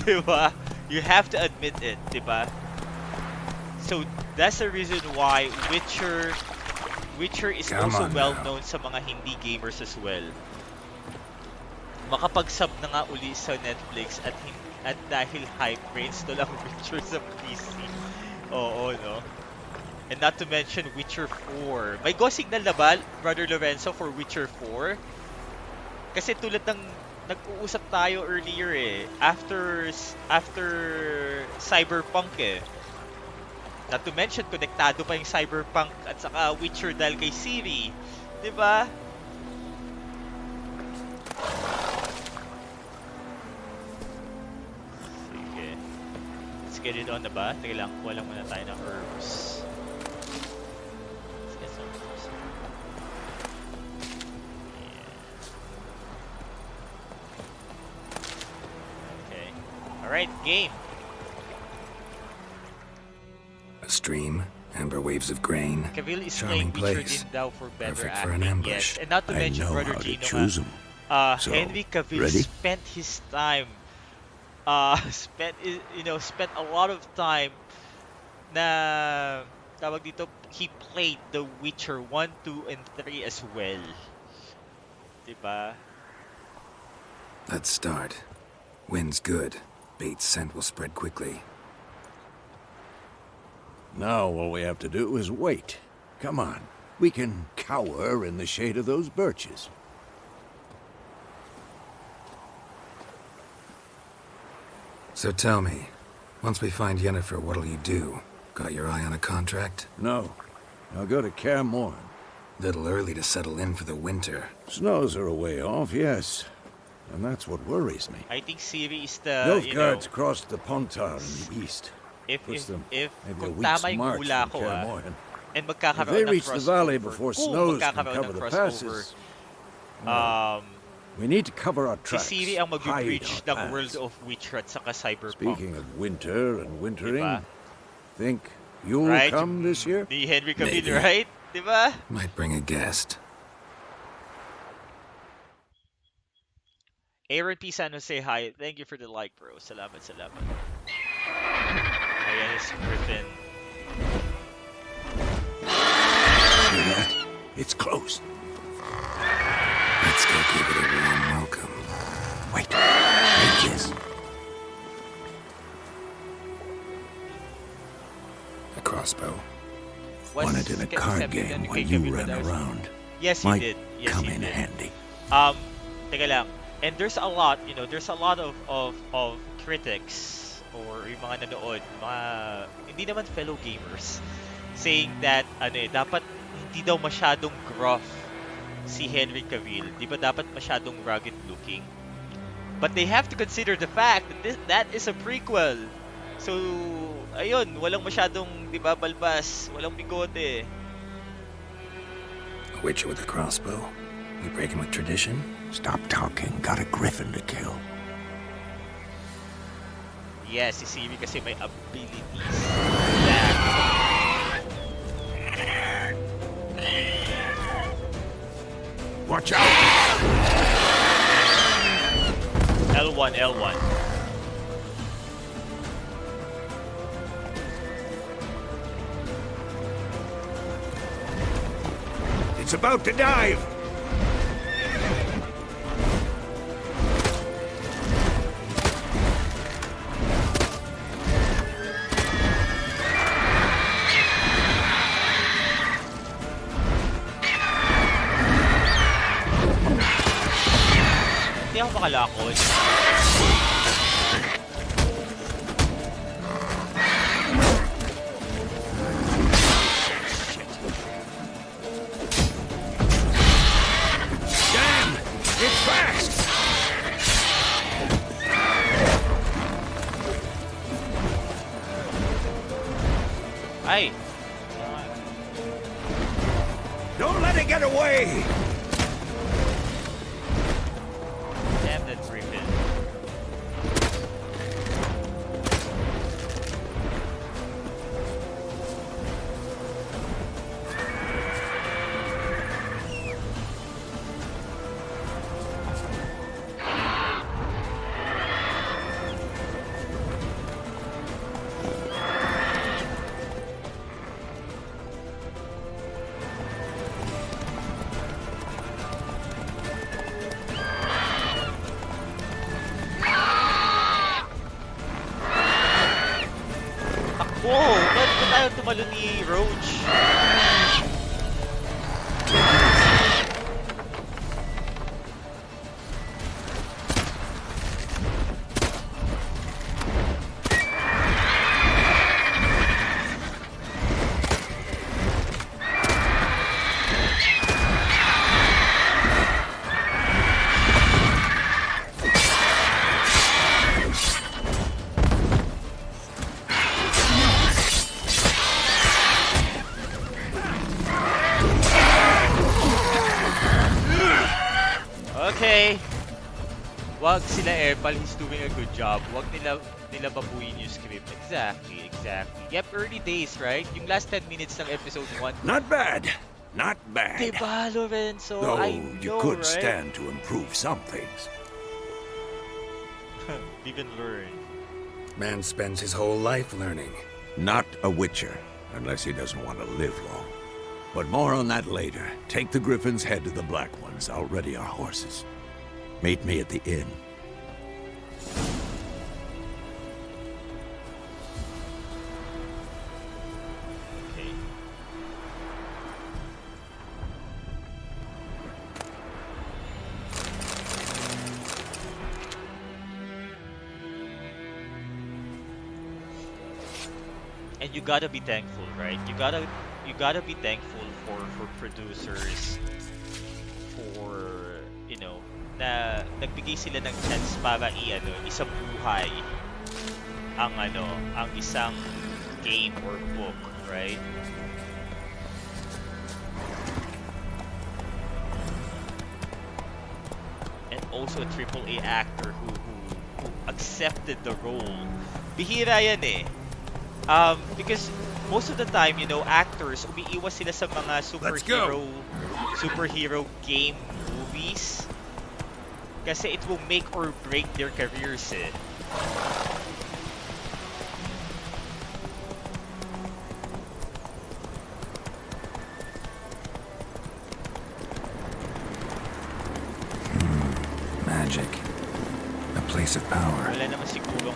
Diba? You have to admit it, diba? So that's the reason why Witcher is Come also on well now. known sa mga hindi gamers as well. Makapag-sub na nga uli sa Netflix at dahil hype, reinstall ang Witcher sa PC. Oo, no? And not to mention Witcher 4. May go signal na ba, Brother Lorenzo, for Witcher 4? Kasi tulad ng nag-uusap tayo earlier after Cyberpunk Not to mention, konektado pa yung Cyberpunk at saka Witcher dahil kay Siri. Diba? Sige. Let's get it on na ba? Teka lang, kuha lang muna tayo ng herbs. Let's get some herbs. Yeah. Okay. Alright, game. A stream, amber waves of grain. Cavill is Charming playing Witcher place. din daw for better Perfect acting. for an ambush. Yes. And not to I mention, know Brother how to Gino, choose them. So, Henry Cavill ready? spent his time, spent a lot of time na, tawag dito, he played The Witcher 1, 2, and 3 as well. Diba? Let's start. Wind's good. Bait's scent will spread quickly. Now all we have to do is wait. Come on. We can cower in the shade of those birches. So tell me, once we find Yennefer, what'll you do? Got your eye on a contract? No. I'll go to Kaer Morhen. Little early to settle in for the winter. Snows are a way off, yes. And that's what worries me. I think Siri is the, Nilfgaard's crossed the Pontar in the east. if Puts them if maybe a kung week's tama yung march hula from ko Kaer Morhen. and If magkakaroon they ng reach the valley crossover, before kung snows can magkakaroon cover ng the crossover, passes, we need to cover our si tracks. Siri ang hide mag-bridge our ng World paths. of Witcher at saka Cyberpunk. Speaking of winter and wintering, Diba? think you'll Right? come this year? Ni Henry Cavill, Maybe. right? Diba? Might bring a guest. Aaron P. San Jose, hi. Thank you for the like, bro. Salamat, salamat. Ayan is Griffin. See that? It's close. Let's go give it a warm welcome. Wait. Take this. A crossbow. Won it in a card game when you ran around. Yes, he Might did. Yes, come he in did. handy. Teka lang. And there's a lot, there's a lot of critics or yung mga nanood, mga hindi naman fellow gamers, saying that dapat hindi daw masyadong gruff si Henry Cavill. Di ba dapat masyadong rugged looking? But they have to consider the fact that that is a prequel. So, ayun, walang masyadong, di ba, balbas, walang bigote. A witcher with a crossbow. We breaking with tradition? Stop talking. Got a griffin to kill. Yes, si Siri kasi may abilities. That. Watch out! L1, L1. It's about to dive! Hindi ako makalakot. Damn! It's fast! Ay! Don't let it get away! Damn that Griffin. tumalo ni Roach. Okay. Wag sila Epal, he's doing a good job. Wag nila babuyin yung script. Exactly. Yep, early days, right? Yung last 10 minutes ng episode 1. Not bad. Not bad. Diba, Lorenzo? Though I you know, could right? stand to improve some things. Live and learn. Man spends his whole life learning. Not a Witcher, unless he doesn't want to live long. But more on that later. Take the Griffin's head to the Black Ones. I'll ready our horses. Meet me at the inn. Okay. And you gotta be thankful, right? You gotta be thankful for producers, for na nagbigay sila ng chance para isang buhay ang isang game or book, right? And also a AAA actor who accepted the role. Bihira yan eh. Because most of the time, actors, umiiwas sila sa mga superhero game movies. Kasi it will make or break their careers eh. Magic. A place of power. Wala naman sigurong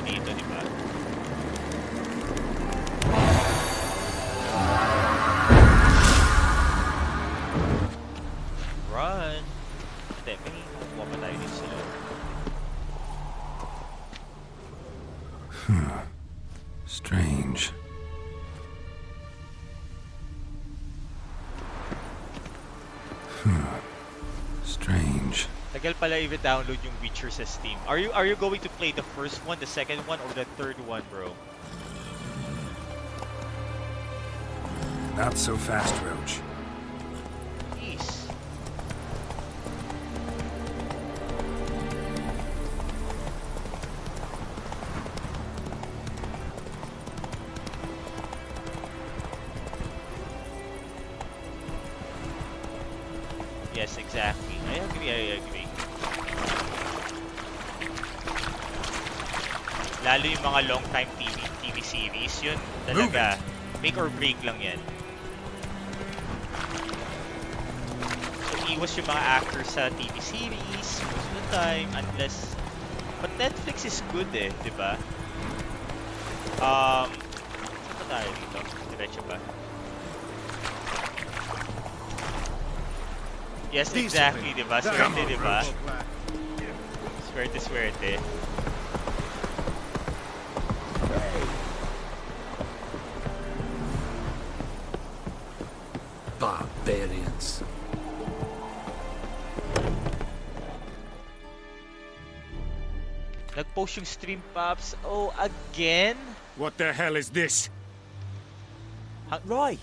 dito, di ba? Run! Hindi, may kukuha pa tayo dito sila. Strange. Strange. Tagal pala i-download yung Witcher sa Steam. Are you going to play the first one, the second one, or the third one, bro? Not so fast, Roach. Jeez. Yes, exactly. I agree. Lalo yung mga long time TV series, yun talaga make or break lang yan. So iwas yung mga actors sa TV series most of the time unless, but Netflix is good eh, di ba? Saan pa tayo dito? Diretso ba? Yes, exactly, di ba? Swerte, di ba? Swerte. Barbarians. Nag-post yung stream pops. Oh, again? What the hell is this? Right.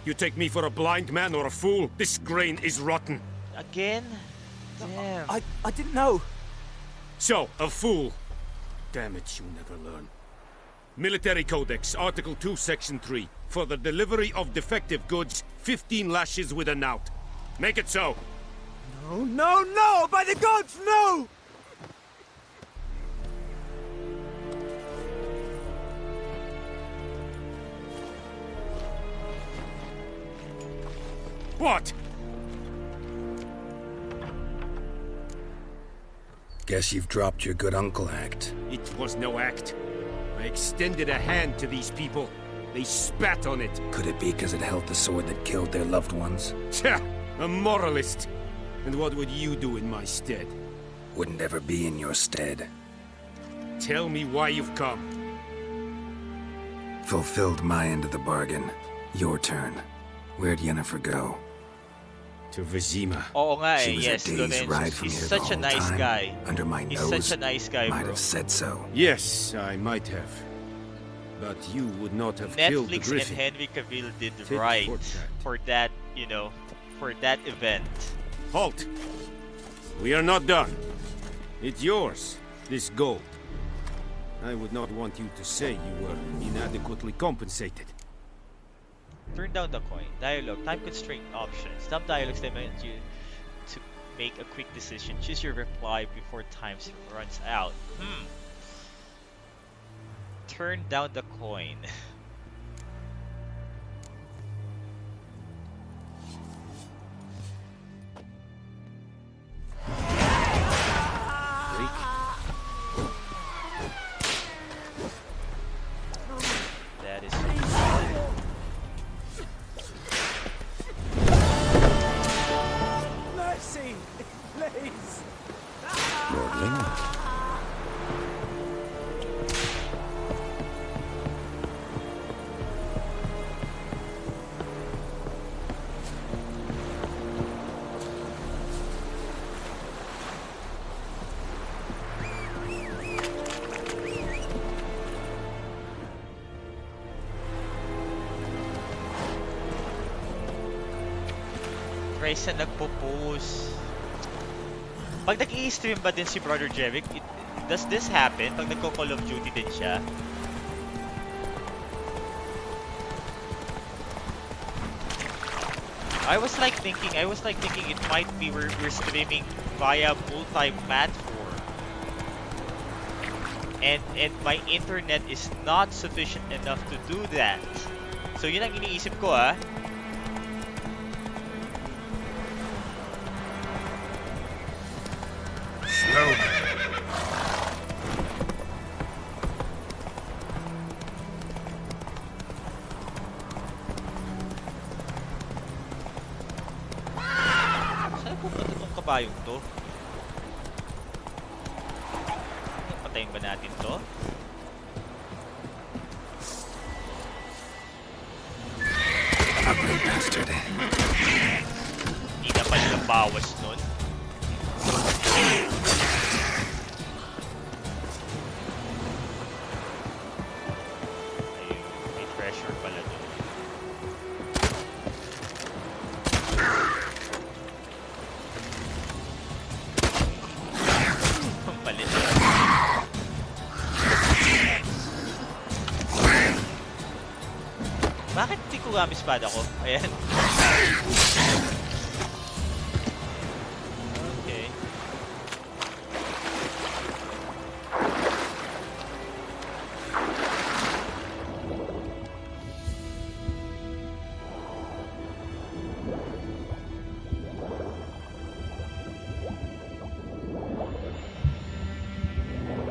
You take me for a blind man or a fool? This grain is rotten. Again? Damn. I didn't know. So, a fool. Damn it, you never learn. Military Codex, Article 2, Section 3. For the delivery of defective goods, 15 lashes with a knout. Make it so. No! By the gods, no! What? Guess you've dropped your good uncle act. It was no act. I I extended a hand to these people. They spat on it. Could it be because it held the sword that killed their loved ones? Tja, a moralist. And what would you do in my stead? Wouldn't ever be in your stead. Tell me why you've come. Fulfilled my end of the bargain. Your turn. Where'd Yennefer go? To Vizima. Oo nga She eh, was yes, a day's ride Lorenzo. from He's here such the a whole nice time. guy. Under my He's nose. such a nice guy, Might bro. have said so. Yes, I might have. But you would not have killed the Netflix and Griffin. Henry Cavill did Tit right for tat. for that, you know, for that event. Halt! We are not done. It's yours, this gold. I would not want you to say you were inadequately compensated. Turn down the coin. Dialogue. Time constraint options. Some dialogues demand you to make a quick decision. Choose your reply before time runs out. Turn down the coin. That is Mercy! Please! Lord Ling. Trace na nagpo-post. Pag nag-i-stream ba din si Brother Jerick, does this happen? Pag nagko-Call of Duty din siya? I was like thinking it might be we're streaming via multi-platform. And my internet is not sufficient enough to do that. So yun ang iniisip ko Saan pupunta tong kabayong to? Patayin ba natin to? Ugly bastard. Hindi na pa nila bawas nun. Ayun, may treasure pala dun. Palit na. Bakit hindi ko gamit espada ko? Ayan. Okay.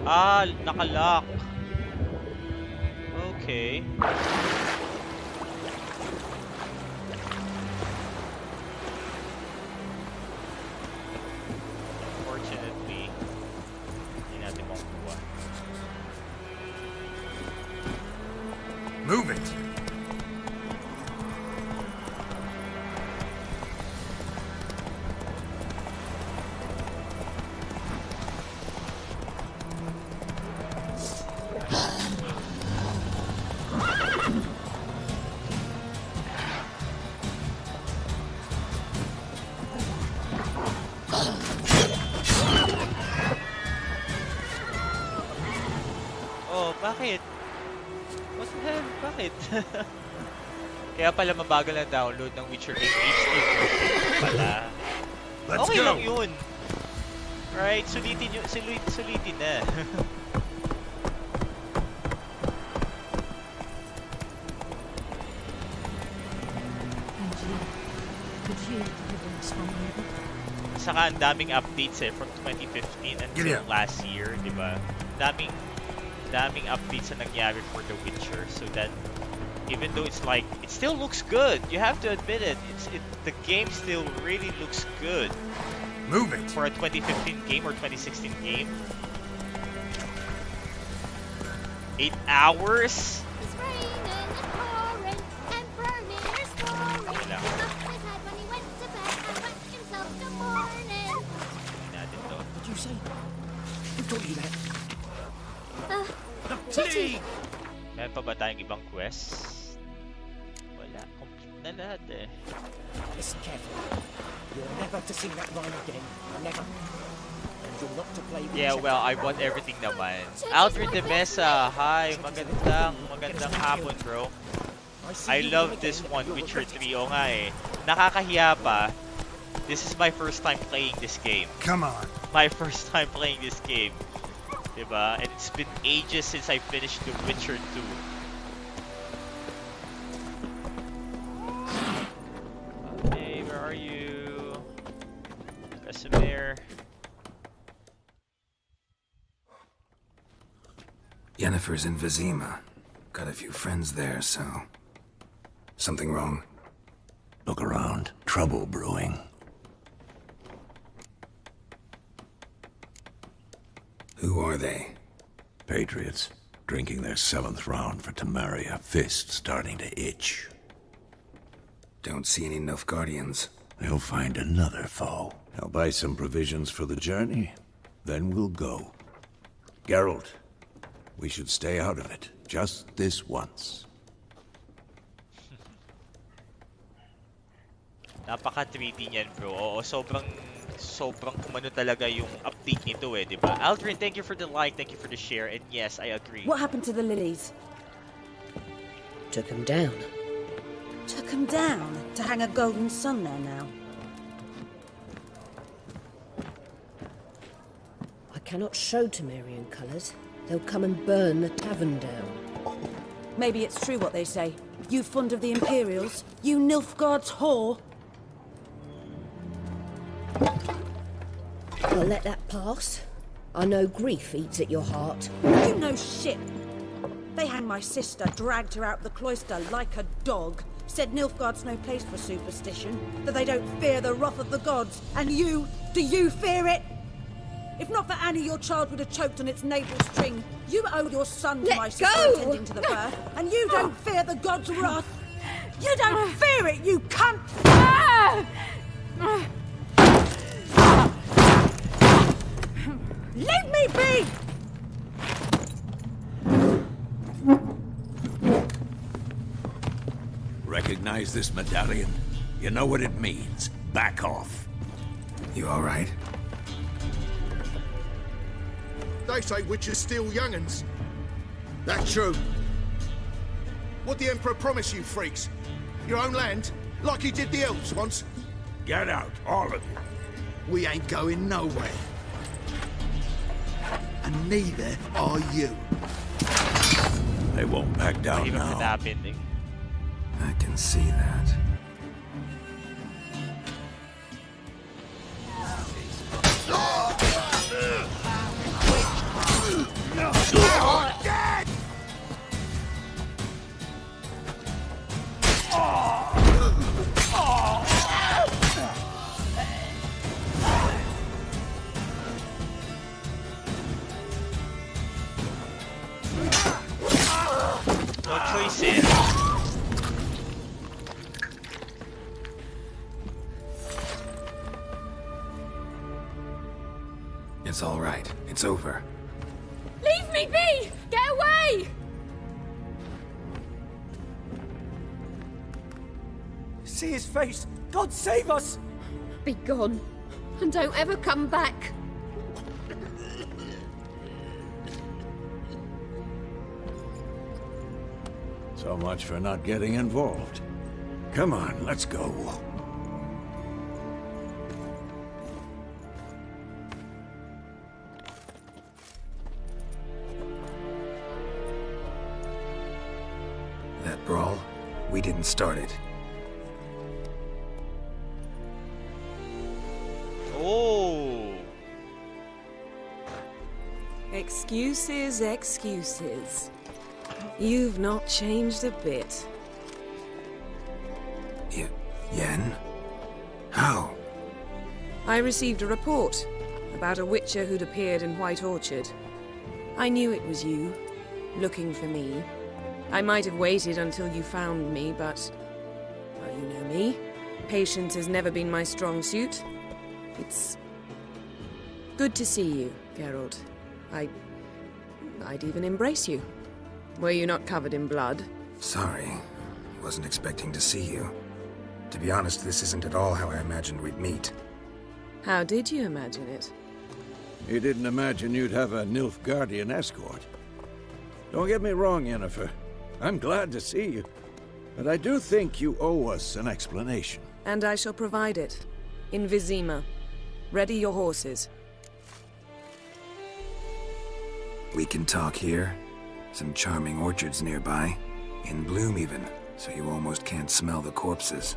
Ah, nakalock. Okay. Unfortunately, hindi natin makukuha. Move it! Oh, bakit? What the hell? Bakit? Kaya pala mabagal ang download ng Witcher game HD version pala. Let's Okay go. lang yun. Right, sulitin yun, sulitin na. And you. Could you deliver us from here? Saka ang daming updates from 2015 until Giddy up. last year, di ba? Daming daming updates na nangyari for The Witcher, so that even though it's like, it still looks good. You have to admit it. The game still really looks good. Move it! For a 2015 game or 2016 game. 8 hours? It's raining and pouring and burning or scoring. Okay lang. He lost his head when he went to bed and wet himself to morning. Natin to. What did you say? Who taught you that? Chitty! Meron pa ba tayong ibang quest? Wala. Complete na lahat eh. Listen carefully. You're never to sing that rhyme again. Never. And you're not to play with Yeah, well, I want everything naman. Aldrin de Mesa, hi. Magandang hapon, bro. I love this one, Witcher 3. O nga eh. Nakakahiya pa. This is my first time playing this game. Come on. My first time playing this game. Diba? And it's been ages since I finished The Witcher 2. Hey, where are you? Casimir. Yennefer's in Vizima. Got a few friends there, so... Something wrong? Look around. Trouble brewing. Who are they? Patriots. Drinking their 7th round for Temeria. Fist starting to itch. Don't see any Nilfgaardians. They'll find another foe. I'll buy some provisions for the journey. Then we'll go. Geralt, we should stay out of it. Just this once. Napaka 3D niyan, bro. Oo, sobrang kumano talaga yung update nito eh, di ba? Aldrin, thank you for the like, thank you for the share, and yes, I agree. What happened to the lilies? Took him down. Took them down to hang a golden sun there now. I cannot show Temerian colours. They'll come and burn the tavern down. Maybe it's true what they say. You fond of the Imperials? You Nilfgaard's whore? I'll let that pass. I know grief eats at your heart. You know shit. They hanged my sister, dragged her out the cloister like a dog. Said Nilfgaard's no place for superstition, that they don't fear the wrath of the gods. And you, do you fear it? If not for Annie, your child would have choked on its navel string. You owe your son to my sister attending to the birth, and you don't fear the gods' wrath. You don't fear it, you cunt! Leave me be! Recognize this medallion? You know what it means. Back off. You all right? They say witches steal young'uns. That's true. What the Emperor promise you, freaks? Your own land? Like he did the elves once? Get out, all of you. We ain't going nowhere. And neither are you. They won't back down Mahirap now. hanapin eh. I can see that. No choice eh. It's all right. It's over. Leave me be! Get away! See his face! God save us! Be gone. And don't ever come back. So much for not getting involved. Come on, let's go. That brawl, we didn't start it. Oh. Excuses, excuses. You've not changed a bit. Yen? How? I received a report about a witcher who'd appeared in White Orchard. I knew it was you, looking for me. I might have waited until you found me, but... well, you know me. Patience has never been my strong suit. It's... good to see you, Geralt. I'd even embrace you. Were you not covered in blood? Sorry. Wasn't expecting to see you. To be honest, this isn't at all how I imagined we'd meet. How did you imagine it? You didn't imagine you'd have a Nilfgaardian escort. Don't get me wrong, Yennefer. I'm glad to see you. But I do think you owe us an explanation. And I shall provide it. In Vizima. Ready your horses. We can talk here. Some charming orchards nearby. In bloom even, so you almost can't smell the corpses.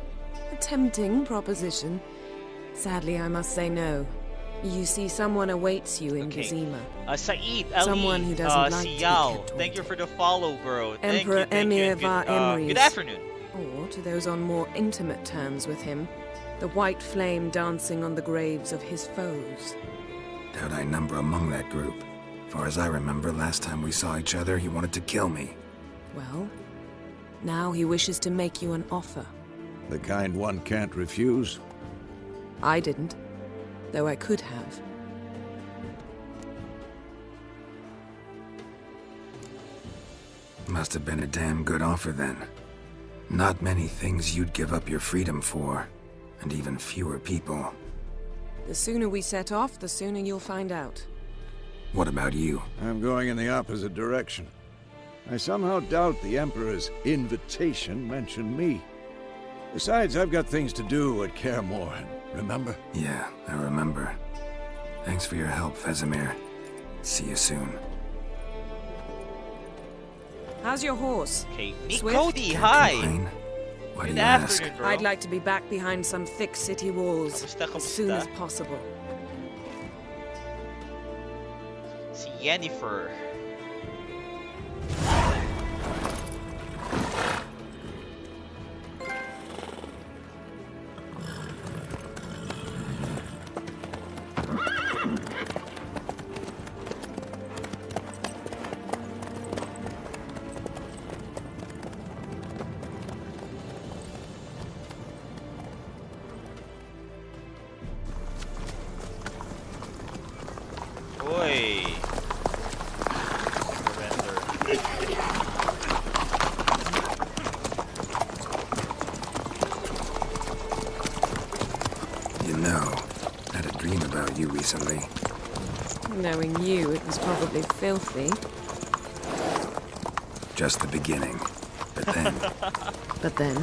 A tempting proposition. Sadly, I must say no. You see, someone awaits you in Vizima. Saeed, Ali, someone who doesn't like Siyao, to be kept thank you for the follow, bro. Emperor Emir var Emrys. Good afternoon. Or, to those on more intimate terms with him, the white flame dancing on the graves of his foes. Doubt I number among that group. Far as I remember, last time we saw each other, he wanted to kill me. Well, now he wishes to make you an offer. The kind one can't refuse? I didn't, though I could have. Must have been a damn good offer then. Not many things you'd give up your freedom for, and even fewer people. The sooner we set off, the sooner you'll find out. What about you? I'm going in the opposite direction. I somehow doubt the Emperor's invitation mentioned me. Besides, I've got things to do at Kaer Morhen, remember? Yeah, I remember. Thanks for your help, Vesemir. See you soon. How's your horse? Okay, Swift? Cody, hi! Why do Good you ask? afternoon, bro. I'd like to be back behind some thick city walls as soon as possible. Si Yennefer. Oi. You know, I had a dream about you recently. Knowing you, it was probably filthy. Just the beginning. But then... But then...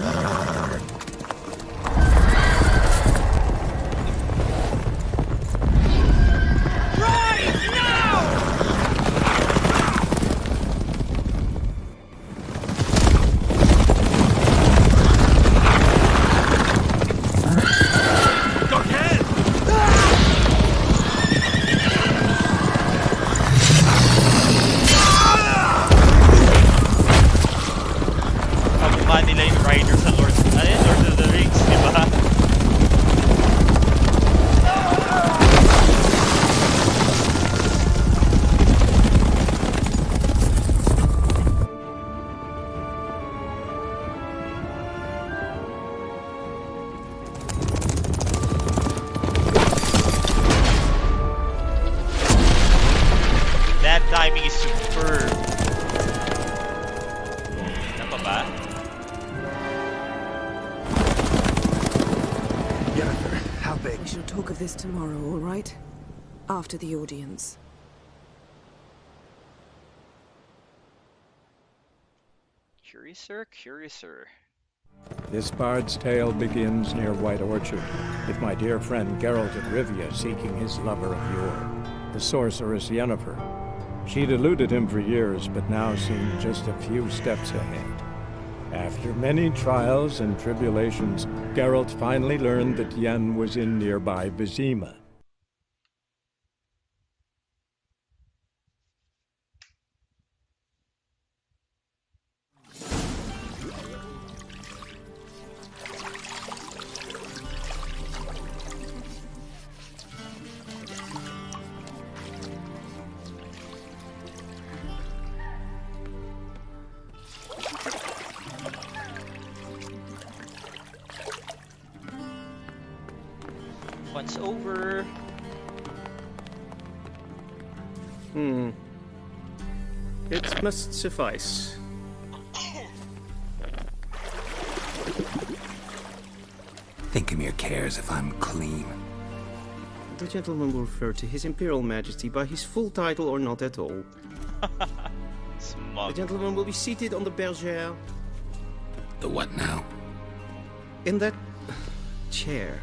timing is superb. Ano pa ba? Yennefer, how big? We shall talk of this tomorrow, all right? After the audience. Curiouser, curiouser. This bard's tale begins near White Orchard, with my dear friend Geralt of Rivia seeking his lover of yore, the sorceress Yennefer. She'd eluded him for years, but now seemed just a few steps ahead. After many trials and tribulations, Geralt finally learned that Yen was in nearby Vizima. It's over. It must suffice. Thinkemere cares if I'm clean. The gentleman will refer to His Imperial Majesty by his full title or not at all. Smug. The gentleman will be seated on the bergère. The what now? In that chair.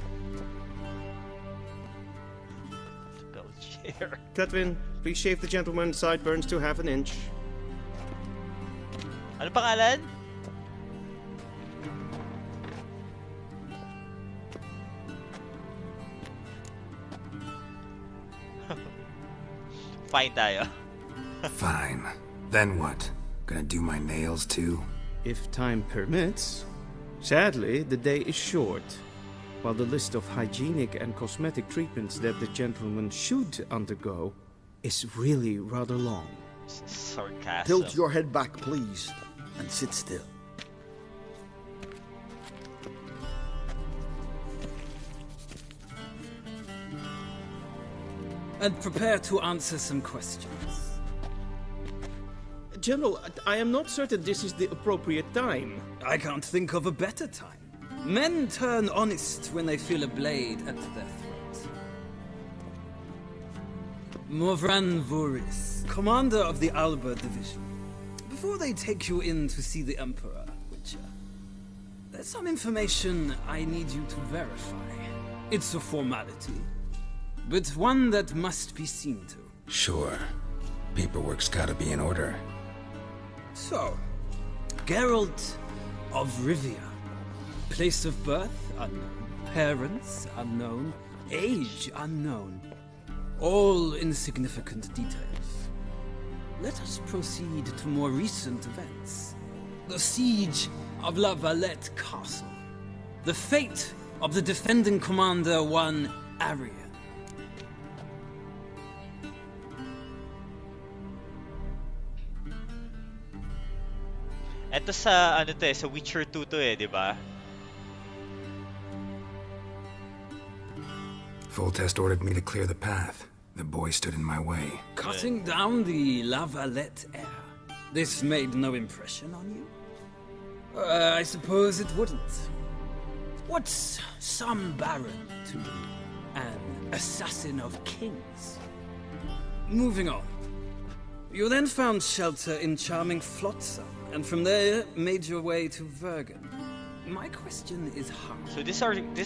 The chair. Cletwin, please shave the gentleman's sideburns to half an inch. Ano pangalan? Fine tayo. Fine. Then what? Gonna do my nails too? If time permits. Sadly, the day is short. While the list of hygienic and cosmetic treatments that the gentleman should undergo is really rather long. Sarcasm. Tilt your head back, please, and sit still. And prepare to answer some questions. General, I am not certain this is the appropriate time. I can't think of a better time. Men turn honest when they feel a blade at their throat. Morvran Voris, commander of the Alba Division. Before they take you in to see the Emperor, Witcher, there's some information I need you to verify. It's a formality, but one that must be seen to. Sure. Paperwork's gotta be in order. So, Geralt of Rivia. Place of birth unknown. Parents unknown. Age unknown. All insignificant details. Let us proceed to more recent events. The siege of La Valette Castle. The fate of the defending commander, one Arian. Ito sa ano to eh, sa Witcher 2 to eh, di ba? Foltest ordered me to clear the path. The boy stood in my way. Cutting down the La Valette heir. This made no impression on you? I suppose it wouldn't. What's some baron to an assassin of kings? Moving on. You then found shelter in charming Flotsam, and from there made your way to Vergen. My question is how. So these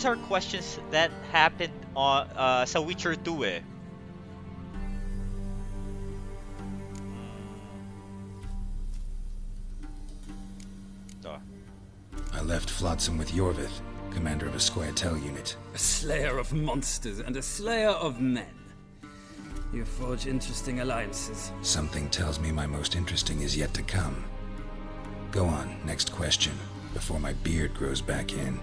are questions that happened on sa Witcher 2 eh. I left Flotsam with Yorvith, commander of a Squaretel unit. A slayer of monsters and a slayer of men. You forge interesting alliances. Something tells me my most interesting is yet to come. Go on, next question, before my beard grows back in.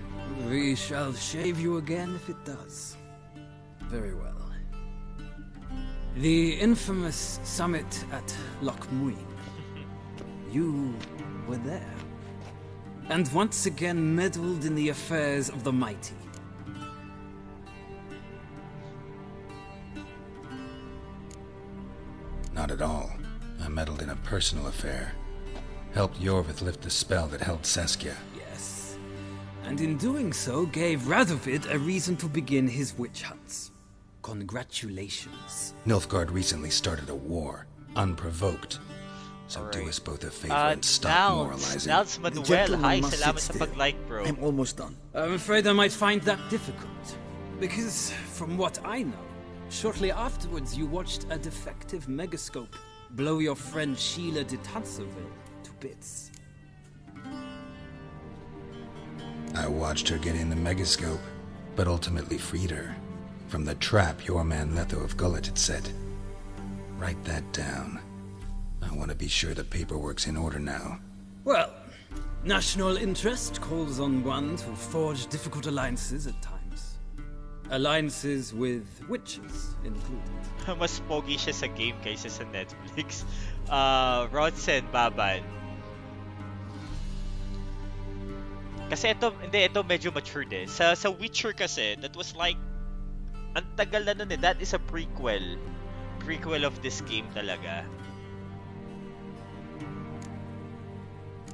We shall shave you again if it does. Very well. The infamous summit at Loch Muin. You were there. And once again meddled in the affairs of the mighty. Not at all. I meddled in a personal affair. Helped Yorvith lift the spell that held Saskia. Yes. And in doing so, gave Radovid a reason to begin his witch hunts. Congratulations. Nilfgaard recently started a war, unprovoked. So do us both a favor and stop moralizing. Nalts Manuel, hi, salamat sa pag-like, bro. I'm almost done. I'm afraid I might find that difficult. Because, from what I know, shortly afterwards you watched a defective megascope blow your friend Sheila de Tanserville to bits. I watched her get in the megascope, but ultimately freed her. From the trap your man Letho of Gullet had set. Write that down. I want to be sure the paperwork's in order now. Well, national interest calls on one to forge difficult alliances at times. Alliances with witches included. Mas pogi siya sa game kaysa sa Netflix. Rodsen Baban. Kasi ito medyo matured eh. Sa Witcher kasi, that was like Ang tagal na nun eh. That is a prequel. Prequel of this game talaga.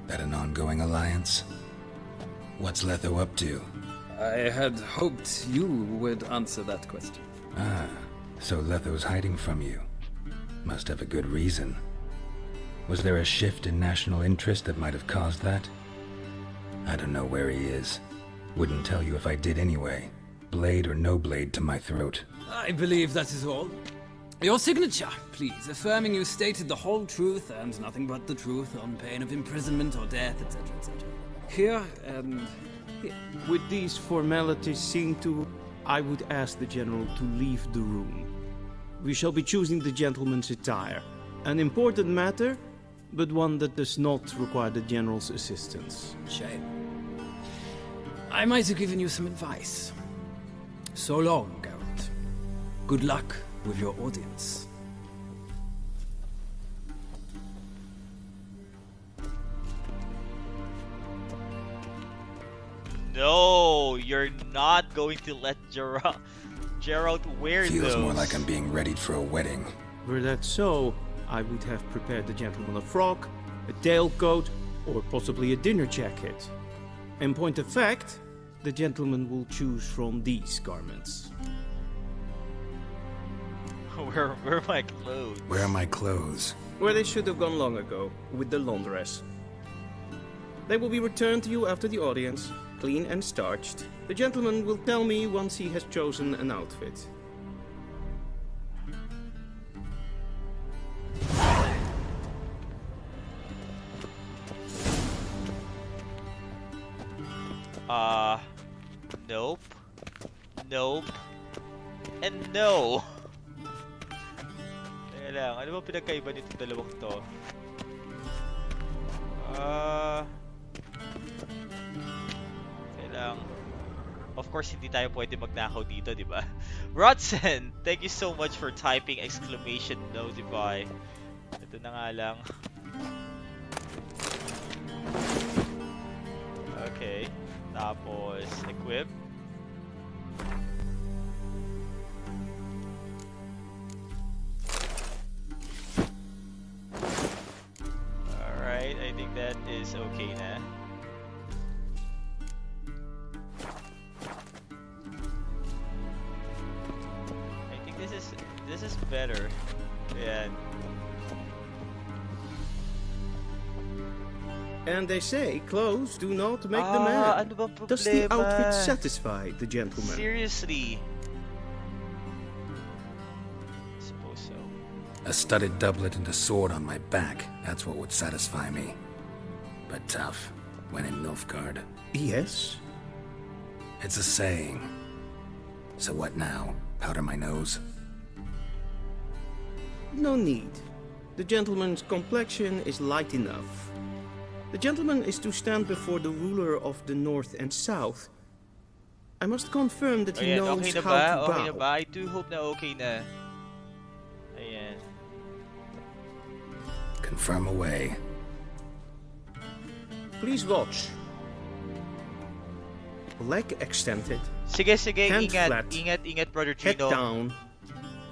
That an ongoing alliance? What's Letho up to? I had hoped you would answer that question. Ah, so Letho's hiding from you. Must have a good reason. Was there a shift in national interest that might have caused that? I don't know where he is. Wouldn't tell you if I did anyway. Blade or no blade to my throat. I believe that is all. Your signature, please, affirming you stated the whole truth and nothing but the truth on pain of imprisonment or death, etc., etc. Here and here. With these formalities seen to, I would ask the General to leave the room. We shall be choosing the gentleman's attire. An important matter, but one that does not require the General's assistance. Shame. I might have given you some advice. So long, Geralt. Good luck with your audience. No, you're not going to let Geralt wear those. Feels more like I'm being readied for a wedding. Were that so, I would have prepared the gentleman a frock, a tailcoat, or possibly a dinner jacket. In point of fact, the gentleman will choose from these garments. Where are my clothes? Where are my clothes? Where they should have gone long ago, with the laundress. They will be returned to you after the audience, clean and starched. The gentleman will tell me once he has chosen an outfit. Nope. Nope. And no. Teka lang, ano ba pinagkaiba nito dalawang to? Teka lang. Of course, hindi tayo pwede magnakaw dito, di ba? Rodson, thank you so much for typing exclamation notify. Ito na nga lang. Okay. Tapos, equip. Alright, I think that is okay na. I think this is better. Yeah. And they say clothes do not make the man. Ano bang problema? Does the outfit satisfy the gentleman? Seriously? I suppose so. A studded doublet and a sword on my back. That's what would satisfy me. But tough, when in Nilfgaard. Yes? It's a saying. So what now? Powder my nose? No need. The gentleman's complexion is light enough. The gentleman is to stand before the ruler of the North and South. I must confirm that he knows okay na how ba? to bow. Okay na ba? I do hope na okay na. Ayan. Confirm away. Please watch. Leg extended. Sige, hand ingat. flat, Ingat, Brother head Chino. down,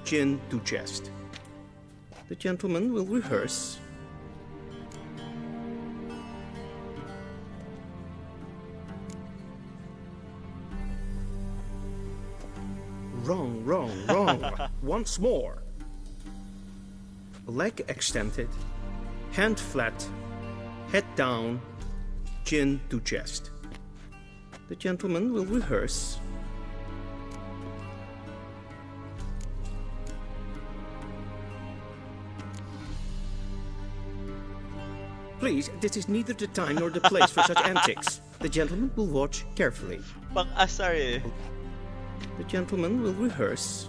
chin to chest. The gentleman will rehearse. Wrong. Once more. Leg extended, hand flat, head down, chin to chest. The gentleman will rehearse. Please, this is neither the time nor the place for such antics. The gentleman will watch carefully. Pang-asar eh. The gentleman will rehearse.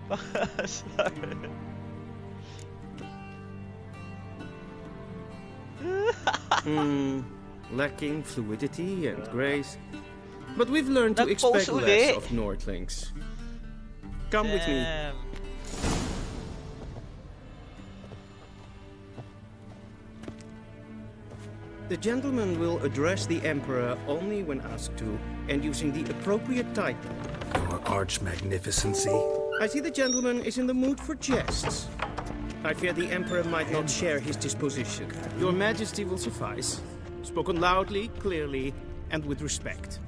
Pang-asar. Lacking fluidity and grace. But we've learned to expect less of Nordlings. Come with me. The gentleman will address the Emperor only when asked to, and using the appropriate title. arch magnificency. I see the gentleman is in the mood for jests. I fear the Emperor might not share his disposition. Your Majesty will suffice. Spoken loudly, clearly, and with respect.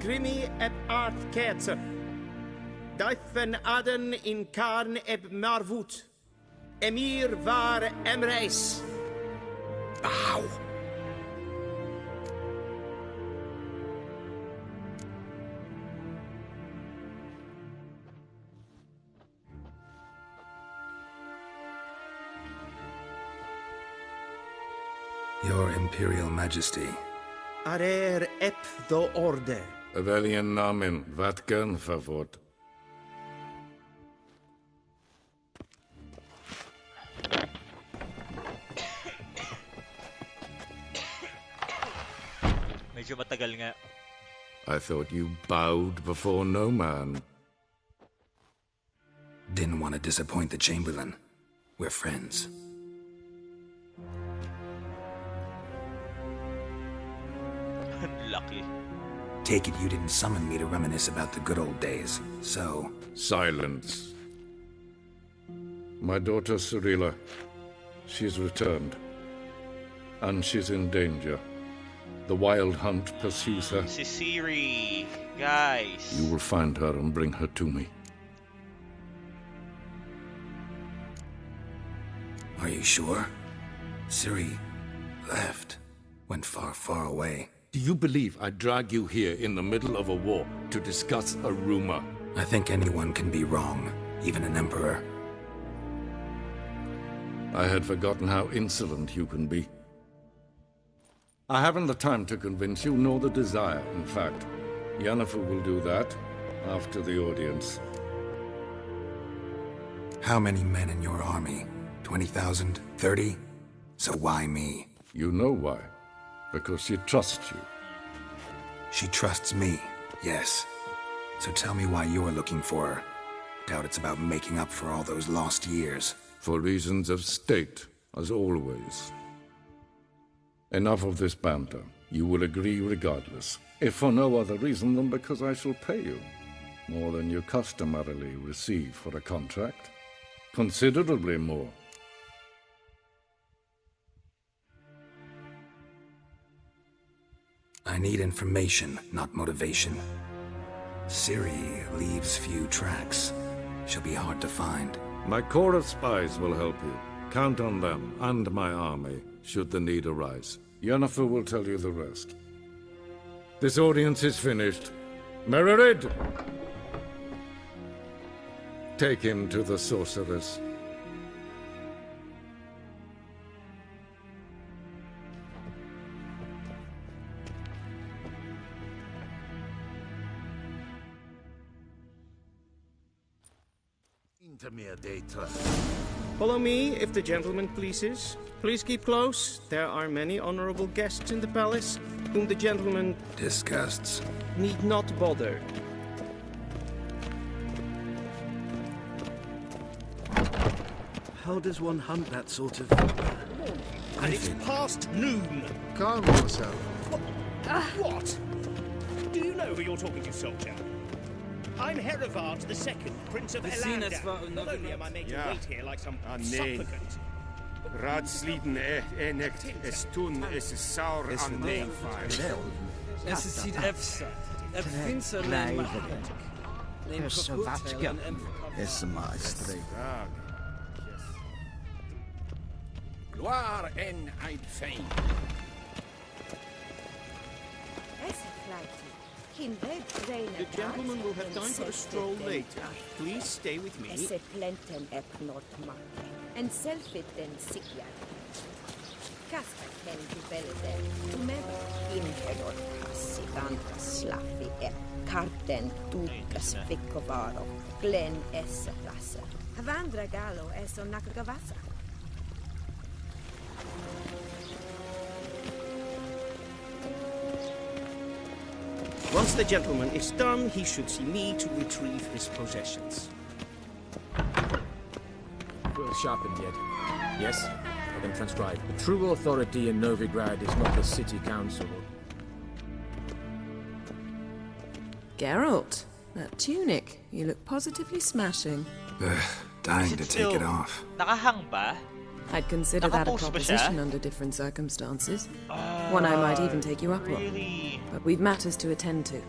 Grimi eb art ketzer. Daifen aden in karn eb marvut. Emir var emreis. Ow! Your Imperial Majesty. Arer ep do orde. Welchen Namen? Wat gern verwort? Medyo matagal nga. I thought you bowed before no man. Didn't want to disappoint the Chamberlain. We're friends. Lucky. Take it you didn't summon me to reminisce about the good old days, so... Silence. My daughter Cyrilla, she's returned. And she's in danger. The Wild Hunt pursues her. Si Ciri, guys. You will find her and bring her to me. Are you sure? Ciri left. Went far, far away. Do you believe I'd drag you here in the middle of a war to discuss a rumor? I think anyone can be wrong, even an emperor. I had forgotten how insolent you can be. I haven't the time to convince you, nor the desire, in fact. Yennefer will do that after the audience. How many men in your army? 20,000? 30? So why me? You know why. Because she trusts you. She trusts me, yes. So tell me why you're looking for her. Doubt it's about making up for all those lost years. For reasons of state, as always. Enough of this banter. You will agree regardless. If for no other reason than because I shall pay you. More than you customarily receive for a contract. Considerably more. I need information, not motivation. Ciri leaves few tracks. She'll be hard to find. My corps of spies will help you. Count on them, and my army, should the need arise. Yennefer will tell you the rest. This audience is finished. Mererid! Take him to the sorceress. Follow me, if the gentleman pleases. Please keep close. There are many honorable guests in the palace, whom the gentleman... disgusts. ...need not bother. How does one hunt that sort of... And it's past noon. Calm yourself. What? Do you know who you're talking to, soldier? I'm Herivard II, Prince of Elanda. Not only am I made to wait here like some supplicant. Raadsliden echt es tun es saur aan neemvaart. Es is ziet efsat. Vincer neem Persovatska. Es maestre. Gloire en uitfijn. The gentleman will have time for a stroll later. Please stay with me. En selfiten sikja. Kaskaten tibelden. Tumevi inhedot kassitanka slaffi karten tuukas fikkovaro. Glen essa plassa. Havandra galo eso nakagavasa. Once the gentleman is done, he should see me to retrieve his possessions. Will sharpened yet? Yes? I can transcribe. The true authority in Novigrad is not the city council. Geralt, that tunic. You look positively smashing. Ugh, dying to take it off. Nakahang ba? I'd consider that a Nakapost ba proposition siya? under different circumstances. One I might even take you up really? on. But we've matters to attend to.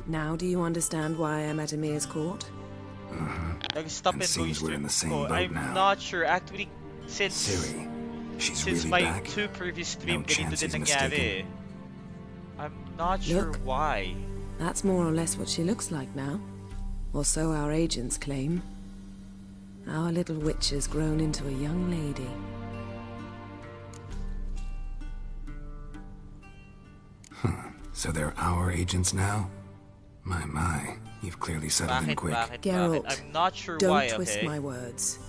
Now do you understand why I'm at Emir's court? Nag-stop And and go seems we're in the same boat I'm now. not sure. Actually, since Ciri, she's since really my back? two previous stream, No ganito chance din he's nangyari. mistaken. I'm not sure Look. why. That's more or less what she looks like now. Or so our agents claim. Our little witch has grown into a young lady. So they're our agents now? My, you've clearly settled in quick. Geralt, I'm not sure don't why, twist okay? my words.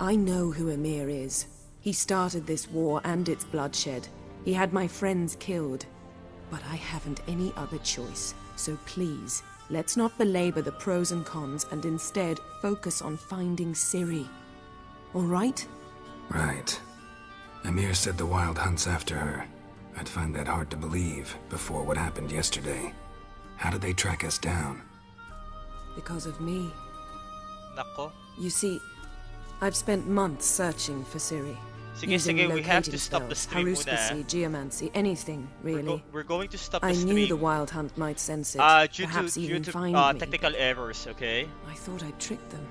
I know who Emir is. He started this war and its bloodshed. He had my friends killed. But I haven't any other choice. So please, let's not belabor the pros and cons and instead focus on finding Ciri. All right? Right. Emir said the Wild hunts after her. I'd find that hard to believe before what happened yesterday. How did they track us down? Because of me. Nako. You see, I've spent months searching for Ciri. Sige, using sige, we have locating to stop the spells, stream haruspicy, muna. geomancy, anything, really. We're going to stop the I stream. knew the Wild Hunt might sense it, Due perhaps to, even due to find me. technical errors, okay? I thought I'd tricked them.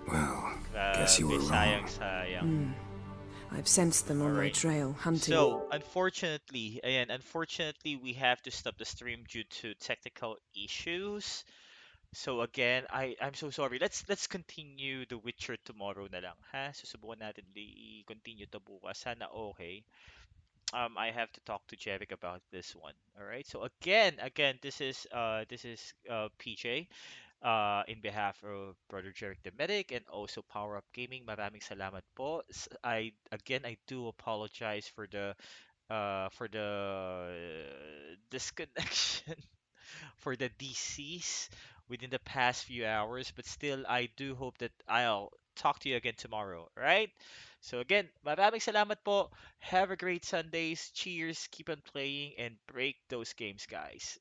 Well, guess you were wrong. Sayang. I've sensed them on my Alright. trail, hunting. So, unfortunately, we have to stop the stream due to technical issues. So again, I'm so sorry. Let's continue The Witcher tomorrow na lang, ha? Susubukan natin i-continue to bukas. Sana okay. I have to talk to Jeric about this one. All right. So again, this is PJ. In behalf of Brother Jeric the Medic and also Power Up Gaming, maraming salamat po. I do apologize for the disconnection for the DCs within the past few hours, but still, I do hope that I'll talk to you again tomorrow, right? So again, maraming salamat po. Have a great Sundays. Cheers. Keep on playing and break those games, guys.